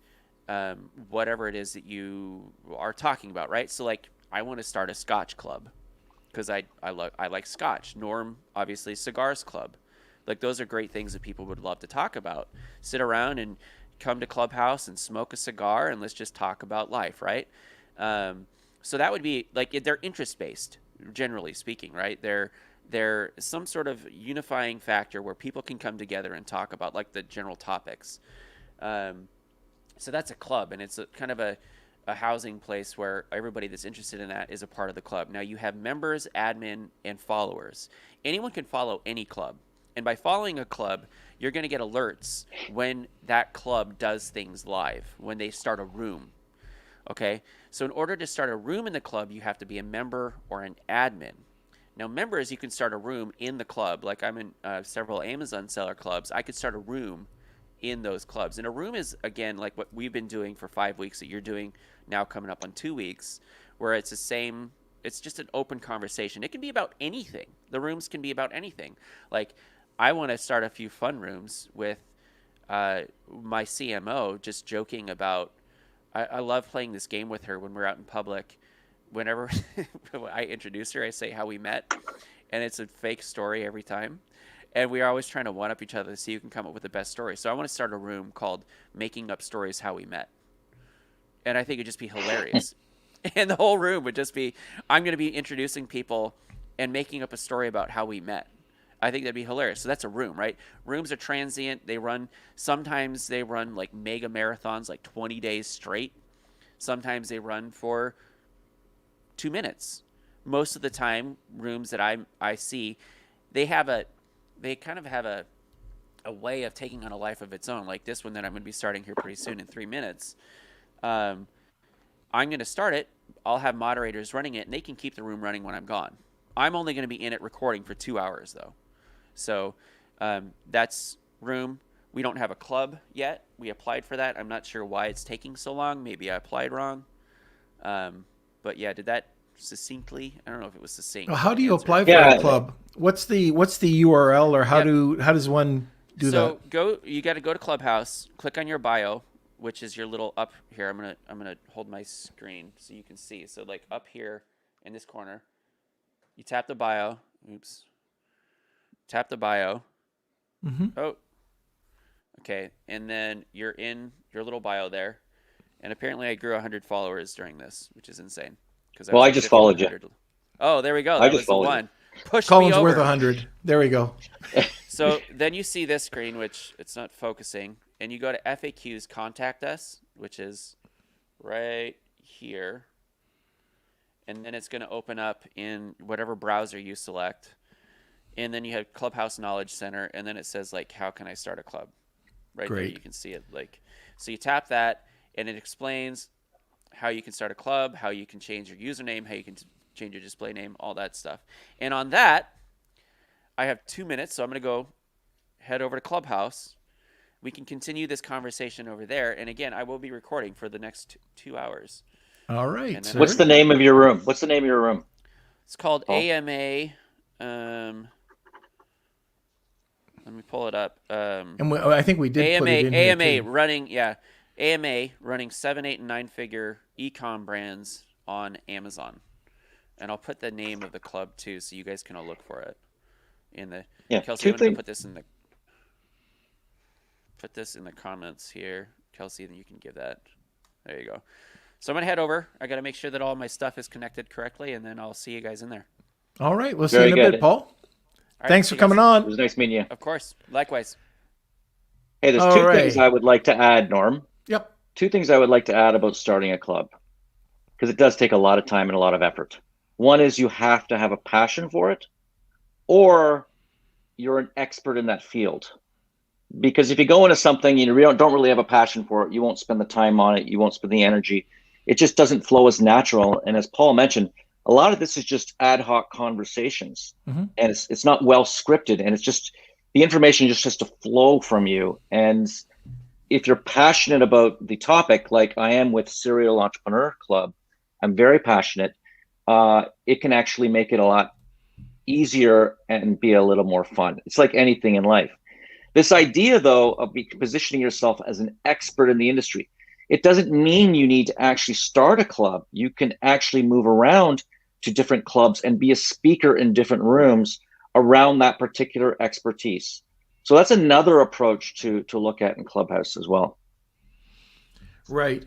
whatever it is that you are talking about, right? So like I want to start a Scotch club because I like Scotch. Norm, obviously, Cigars Club. Like those are great things that people would love to talk about. Sit around and come to Clubhouse and smoke a cigar and let's just talk about life, right? So that would be like, they're interest based, generally speaking, right? They're some sort of unifying factor where people can come together and talk about like the general topics. So that's a club, and it's kind of a housing place where everybody that's interested in that is a part of the club. Now you have members, admin, and followers. Anyone can follow any club. And by following a club, you're going to get alerts when that club does things live, when they start a room. Okay? So in order to start a room in the club, you have to be a member or an admin. Now, members, you can start a room in the club. Like I'm in several Amazon seller clubs. I could start a room in those clubs. And a room is, again, like what we've been doing for 5 weeks that you're doing now coming up on 2 weeks, where it's just an open conversation. It can be about anything. The rooms can be about anything. Like I want to start a few fun rooms with my CMO, just joking about, I love playing this game with her when we're out in public. Whenever I introduce her, I say how we met, and it's a fake story every time. And we are always trying to one-up each other to see who can come up with the best story. So I want to start a room called Making Up Stories How We Met. And I think it'd just be hilarious. And the whole room would just be, I'm going to be introducing people and making up a story about how we met. I think that'd be hilarious. So that's a room, right? Rooms are transient. Sometimes they run like mega marathons, like 20 days straight. Sometimes they run for 2 minutes. Most of the time, rooms that I see, they kind of have a way of taking on a life of its own. Like this one that I'm going to be starting here pretty soon in 3 minutes. I'm going to start it. I'll have moderators running it, and they can keep the room running when I'm gone. I'm only going to be in it recording for 2 hours, though. So that's room. We don't have a club yet. We applied for that. I'm not sure why it's taking so long. Maybe I applied wrong. But yeah, did that succinctly? I don't know if it was succinct. Well, how do you answer. apply for a club? What's the URL, or how does one do that? So you got to go to Clubhouse, click on your bio, which is your little up here. I'm gonna hold my screen so you can see. So like up here in this corner, you tap the bio. Oops. Tap the bio. Mm-hmm. Oh. Okay, and then you're in your little bio there. And apparently I grew 100 followers during this, which is insane. Well, I just followed you. Oh, there we go. I That just was the followed you. one. Push Colin's me over. worth 100. There we go. So then you see this screen, which it's not focusing, and you go to FAQs, contact us, which is right here. And then it's going to open up in whatever browser you select. And then you have Clubhouse Knowledge Center, and then it says like, how can I start a club? Right there, you can see it. Like, so you tap that, and it explains how you can start a club, how you can change your username, how you can change your display name, all that stuff. And on that, I have 2 minutes, so I'm going to go head over to Clubhouse. We can continue this conversation over there. And again, I will be recording for the next 2 hours. All right. What's the name of your room? What's the name of your room? It's called Paul? AMA. Let me pull it up. I think we did AMA, put it in AMA here too. running, yeah. AMA running 7, 8, and 9-figure e-com brands on Amazon. And I'll put the name of the club too, so you guys can all look for it. Kelsey, I'm gonna put this in the comments here. Kelsey, then you can give that. There you go. So I'm gonna head over. I gotta make sure that all my stuff is connected correctly, and then I'll see you guys in there. All right. We'll see you in a bit, Paul. Right, thanks for coming It on. was nice meeting you. Of course. Likewise. Hey, there's two things I would like to add, Norm. Yep. 2 things I would like to add about starting a club, because it does take a lot of time and a lot of effort. One is you have to have a passion for it, or you're an expert in that field. Because if you go into something you don't really have a passion for it, you won't spend the time on it, you won't spend the energy. It just doesn't flow as natural. And as Paul mentioned, a lot of this is just ad hoc conversations, and it's not well scripted, and it's just the information just has to flow from you. And if you're passionate about the topic, like I am with Serial Entrepreneur Club, I'm very passionate. It can actually make it a lot easier and be a little more fun. It's like anything in life. This idea, though, of positioning yourself as an expert in the industry, it doesn't mean you need to actually start a club. You can actually move around to different clubs and be a speaker in different rooms around that particular expertise. So that's another approach to look at in Clubhouse as well. Right.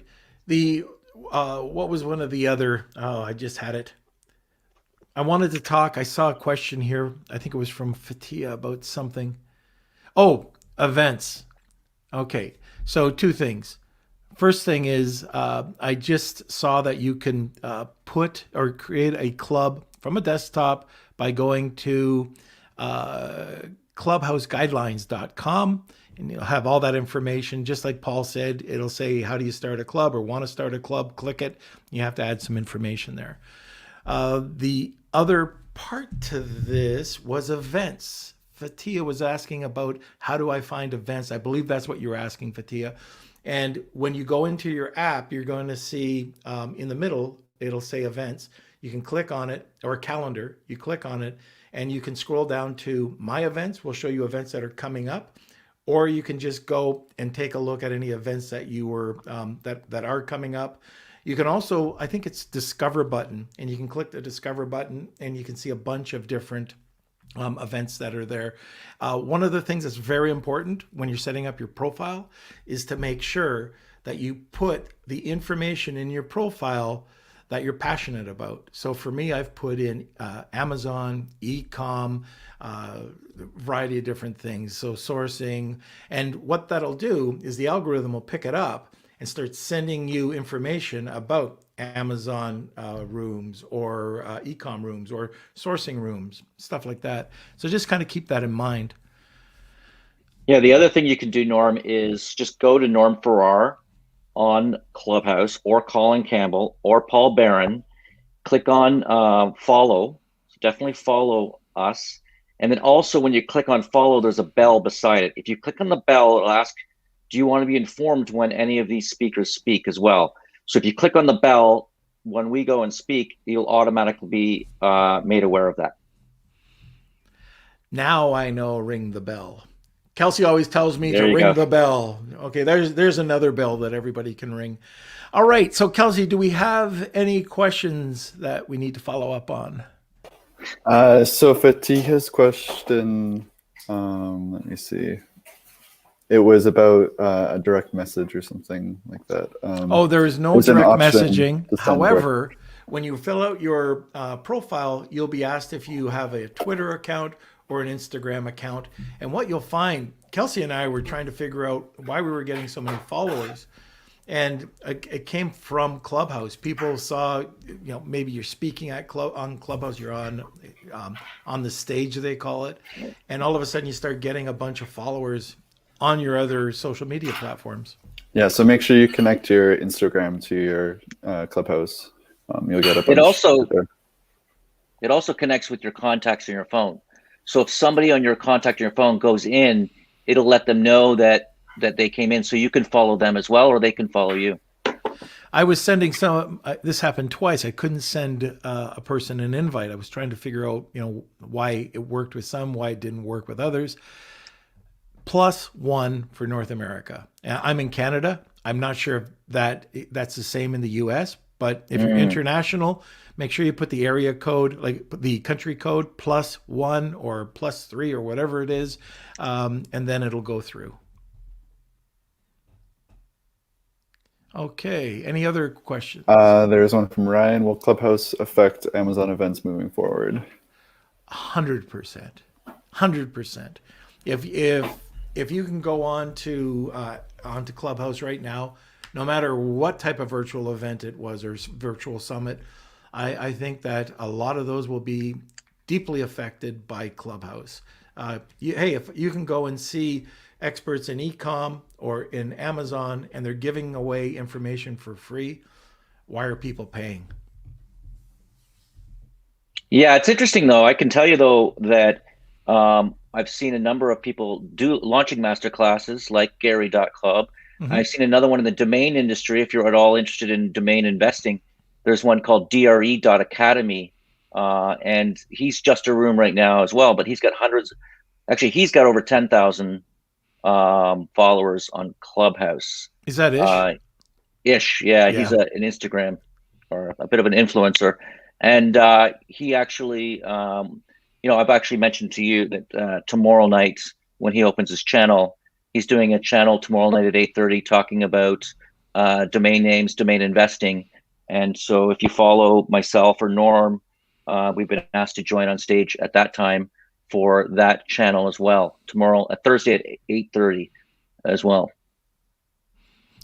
What was one of the other? Oh, I just had it. I wanted to talk. I saw a question here. I think it was from Fatia about something. Oh, events. Okay. So 2 things. First thing is I just saw that you can put or create a club from a desktop by going to clubhouseguidelines.com, and you'll have all that information. Just like Paul said, it'll say, how do you start a club or want to start a club? Click it. You have to add some information there. The other part to this was events. Fatia was asking about how do I find events? I believe that's what you were asking, Fatia. And when you go into your app, you're going to see in the middle, it'll say events. You can click on it, or calendar. You click on it and you can scroll down to my events. We'll show you events that are coming up, or you can just go and take a look at any events that you were that are coming up. You can also, I think it's Discover button, and you can click the Discover button and you can see a bunch of different events that are there. One of the things that's very important when you're setting up your profile is to make sure that you put the information in your profile that you're passionate about. So for me, I've put in Amazon, e-com, a variety of different things. So sourcing, and what that'll do is the algorithm will pick it up and start sending you information about Amazon rooms or e-com rooms or sourcing rooms, stuff like that. So just kind of keep that in mind. Yeah, the other thing you can do, Norm, is just go to Norm Farrar on Clubhouse, or Colin Campbell, or Paul Barron. Click on follow. So definitely follow us. And then also when you click on follow, there's a bell beside it. If you click on the bell, it'll ask, do you want to be informed when any of these speakers speak as well? So if you click on the bell, when we go and speak, you'll automatically be made aware of that. Now I know, ring the bell. Kelsey always tells me to ring the bell. Okay, there's another bell that everybody can ring. All right, so Kelsey, do we have any questions that we need to follow up on? So Fatiha's question, let me see. It was about a direct message or something like that. There is no direct messaging. However, when you fill out your profile, you'll be asked if you have a Twitter account or an Instagram account. And what you'll find, Kelsey and I were trying to figure out why we were getting so many followers. And it came from Clubhouse. People saw, maybe you're speaking on Clubhouse, you're on the stage, they call it. And all of a sudden you start getting a bunch of followers on your other social media platforms. Yeah, so make sure you connect your Instagram to your Clubhouse. You'll get a bunch. It also connects with your contacts on your phone. So if somebody on your contact on your phone goes in, it'll let them know that they came in, so you can follow them as well, or they can follow you. I was sending this happened twice. I couldn't send a person an invite. I was trying to figure out, why it worked with some, why it didn't work with others. +1 for North America. I'm in Canada. I'm not sure if that's the same in the US, but if you're international, make sure you put the area code, like the country code, +1 or +3 or whatever it is, and then it'll go through. Okay. Any other questions? There's one from Ryan. Will Clubhouse affect Amazon events moving forward? 100%. 100%. If you can go onto Clubhouse right now, no matter what type of virtual event it was or virtual summit, I think that a lot of those will be deeply affected by Clubhouse. If you can go and see experts in e-com or in Amazon and they're giving away information for free, why are people paying? Yeah, it's interesting though. I can tell you though that I've seen a number of people launching master classes like Gary.club. Mm-hmm. I've seen another one in the domain industry. If you're at all interested in domain investing, there's one called DRE.academy. And he's just a room right now as well, but he's got he's got over 10,000 followers on Clubhouse. Is that Ish? Ish, yeah. He's an Instagram or a bit of an influencer. And he actually, I've actually mentioned to you that tomorrow night when he opens his channel, he's doing a channel tomorrow night at 8:30 talking about domain names, domain investing. And so if you follow myself or Norm, we've been asked to join on stage at that time for that channel as well. Thursday at 8:30 as well.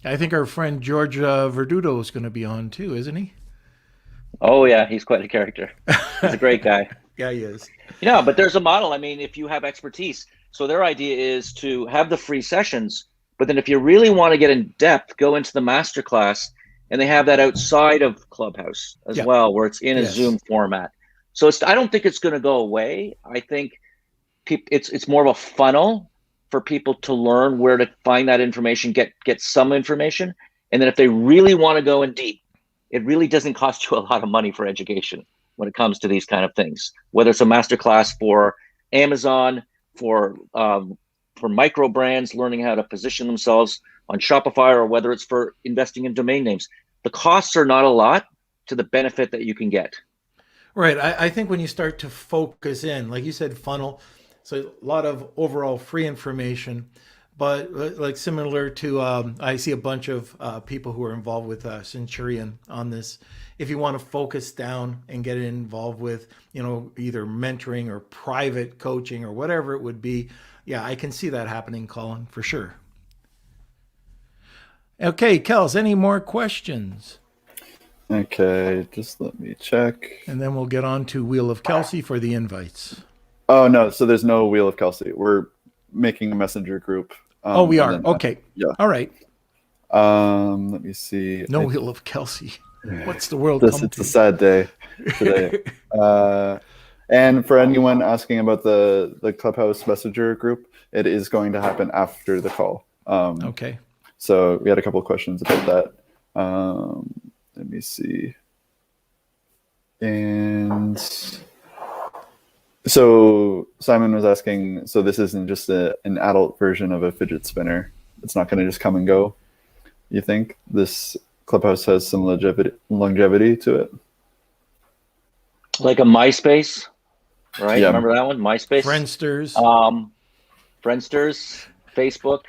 I think our friend George Verdudo is going to be on too, isn't he? Oh yeah, he's quite a character. He's a great guy. Yeah, he is. But there's a model. I mean, if you have expertise, so their idea is to have the free sessions, but then if you really want to get in depth, go into the masterclass, and they have that outside of Clubhouse as well, where it's in a Zoom format. So I don't think it's going to go away. I think it's more of a funnel for people to learn where to find that information, get some information, and then if they really want to go in deep, it really doesn't cost you a lot of money for education when it comes to these kind of things. Whether it's a masterclass for Amazon, for micro brands learning how to position themselves on Shopify, or whether it's for investing in domain names, the costs are not a lot to the benefit that you can get. Right. I think when you start to focus in, like you said, funnel, so a lot of overall free information, but like similar to, I see a bunch of people who are involved with Centurion on this. If you want to focus down and get involved with, either mentoring or private coaching or whatever it would be, I can see that happening, Colin, for sure. Okay, Kels, any more questions? Okay, just let me check. And then we'll get on to Wheel of Kelsey for the invites. Oh, no, so there's no Wheel of Kelsey. We're making a messenger group. We are. Okay. Yeah. All right. Let me see. No Wheel of Kelsey. What's the world come to? It's a sad day today. And for anyone asking about the Clubhouse messenger group, it is going to happen after the call. Okay. So we had a couple of questions about that. Let me see. And so Simon was asking, so this isn't just an adult version of a fidget spinner. It's not going to just come and go. You think this Clubhouse has some longevity to it? Like a MySpace, right? Yeah. Remember that one? MySpace? Friendsters, Facebook.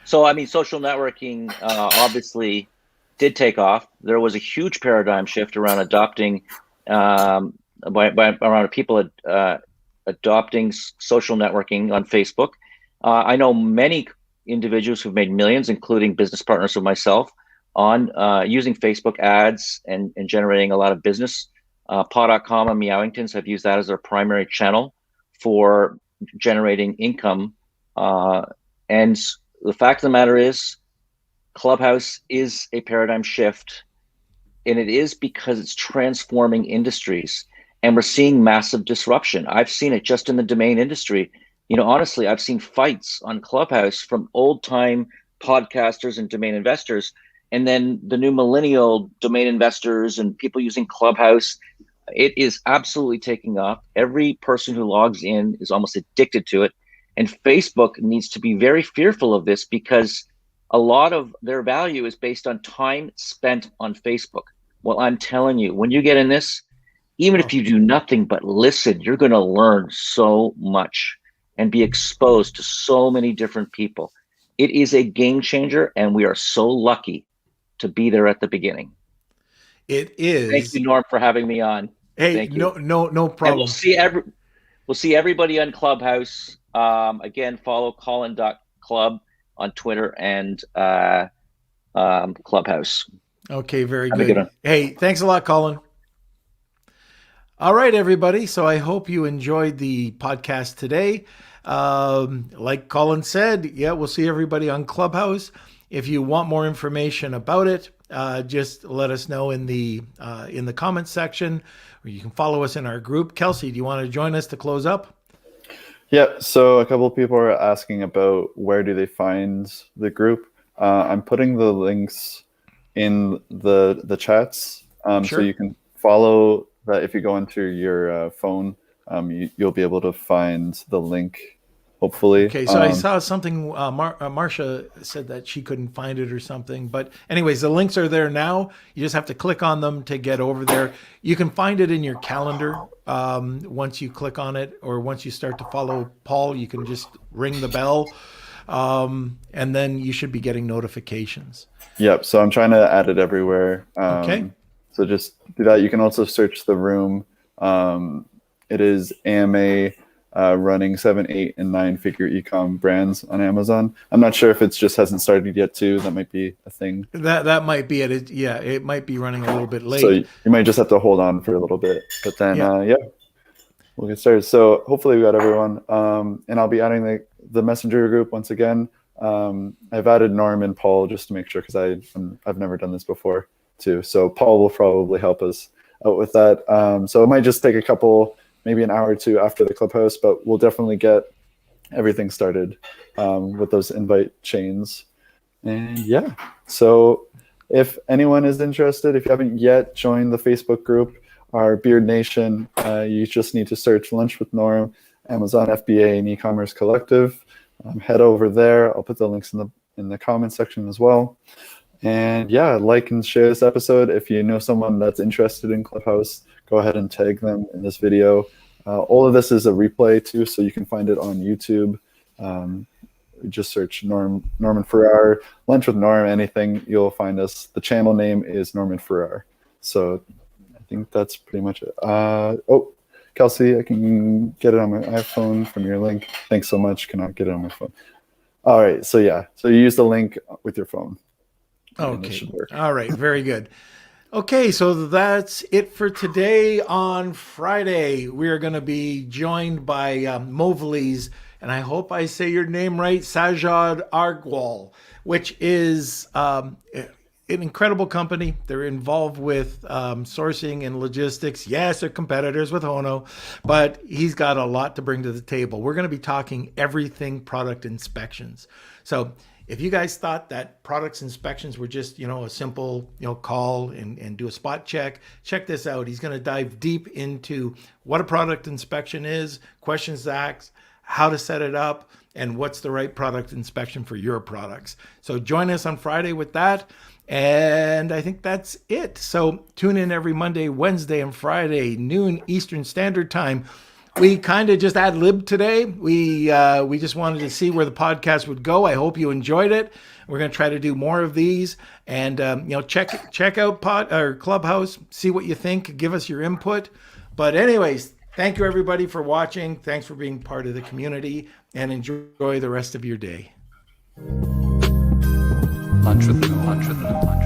So, I mean, social networking, obviously, did take off, there was a huge paradigm shift around adopting, around people adopting social networking on Facebook. I know many individuals who've made millions, including business partners of myself, on using Facebook ads and generating a lot of business. Paw.com and Meowingtons have used that as their primary channel for generating income. And the fact of the matter is, Clubhouse is a paradigm shift, and it is because it's transforming industries, and we're seeing massive disruption. I've seen it just in the domain industry. Honestly, I've seen fights on Clubhouse from old time podcasters and domain investors, and then the new millennial domain investors and people using Clubhouse. It is absolutely taking off. Every person who logs in is almost addicted to it. And Facebook needs to be very fearful of this, because a lot of their value is based on time spent on Facebook. Well, I'm telling you, when you get in this, even if you do nothing but listen, you're going to learn so much and be exposed to so many different people. It is a game changer, and we are so lucky to be there at the beginning. It is. Thank you, Norm, for having me on. Hey, Thank you. No problem. And we'll see everybody on Clubhouse. Again, follow Colin.club on Twitter and Clubhouse. Okay, very Have a good one. Hey, thanks a lot, Colin. All right, everybody. So I hope you enjoyed the podcast today. Like Colin said, yeah, we'll see everybody on Clubhouse. If you want more information about it, just let us know in the comments section, or you can follow us in our group. Kelsey, do you want to join us to close up? Yeah, so a couple of people are asking about where do they find the group. I'm putting the links in the chats, Sure. So you can follow that. If you go into your phone, you'll be able to find the link, hopefully. Okay, so I saw something, Marcia said that she couldn't find it or something. But anyways, the links are there now. You just have to click on them to get over there. You can find it in your calendar once you click on it, or once you start to follow Paul, you can just ring the bell, and then you should be getting notifications. Yep, so I'm trying to add it everywhere. Okay. So just do that. You can also search the room. It is AMA running 7, 8, and 9-figure e-com brands on Amazon. I'm not sure if it just hasn't started yet too. That might be a thing. That might be it. It might be running a little bit late. So you might just have to hold on for a little bit. But then, we'll get started. So hopefully we got everyone. And I'll be adding the messenger group once again. I've added Norm and Paul just to make sure, because I've never done this before too. So Paul will probably help us out with that. So it might just take a couple, maybe an hour or two after the Clubhouse, but we'll definitely get everything started with those invite chains. And yeah, so if anyone is interested, if you haven't yet joined the Facebook group, our Beard Nation, you just need to search Lunch with Norm, Amazon FBA, and e-commerce collective. Head over there. I'll put the links in the comment section as well. And yeah, like and share this episode. If you know someone that's interested in Clubhouse, go ahead and tag them in this video. All of this is a replay too, so you can find it on YouTube. Just search Norman Farrar, Lunch with Norm, anything, you'll find us. The channel name is Norman Farrar. So I think that's pretty much it. Kelsey, I can get it on my iPhone from your link. Thanks so much. Cannot get it on my phone. All right. So yeah. So you use the link with your phone. Okay. All right. Very good. Okay. So that's it for today. On Friday, we are going to be joined by Mobley's, and I hope I say your name right, Sajad Argwal, which is an incredible company. They're involved with sourcing and logistics. Yes, they're competitors with Hono, but he's got a lot to bring to the table. We're going to be talking everything product inspections. So if you guys thought that products inspections were just, a simple, call and do a spot check this out. He's going to dive deep into what a product inspection is, questions to ask, how to set it up, and what's the right product inspection for your products. So join us on Friday with that. And I think that's it. So tune in every Monday, Wednesday, and Friday, noon Eastern Standard Time we kind of just ad-libbed today. We just wanted to see where the podcast would go. I hope you enjoyed it. We're going to try to do more of these, and check out Clubhouse, see what you think, give us your input. But anyways, thank you everybody for watching. Thanks for being part of the community, and enjoy the rest of your day. Lunch with the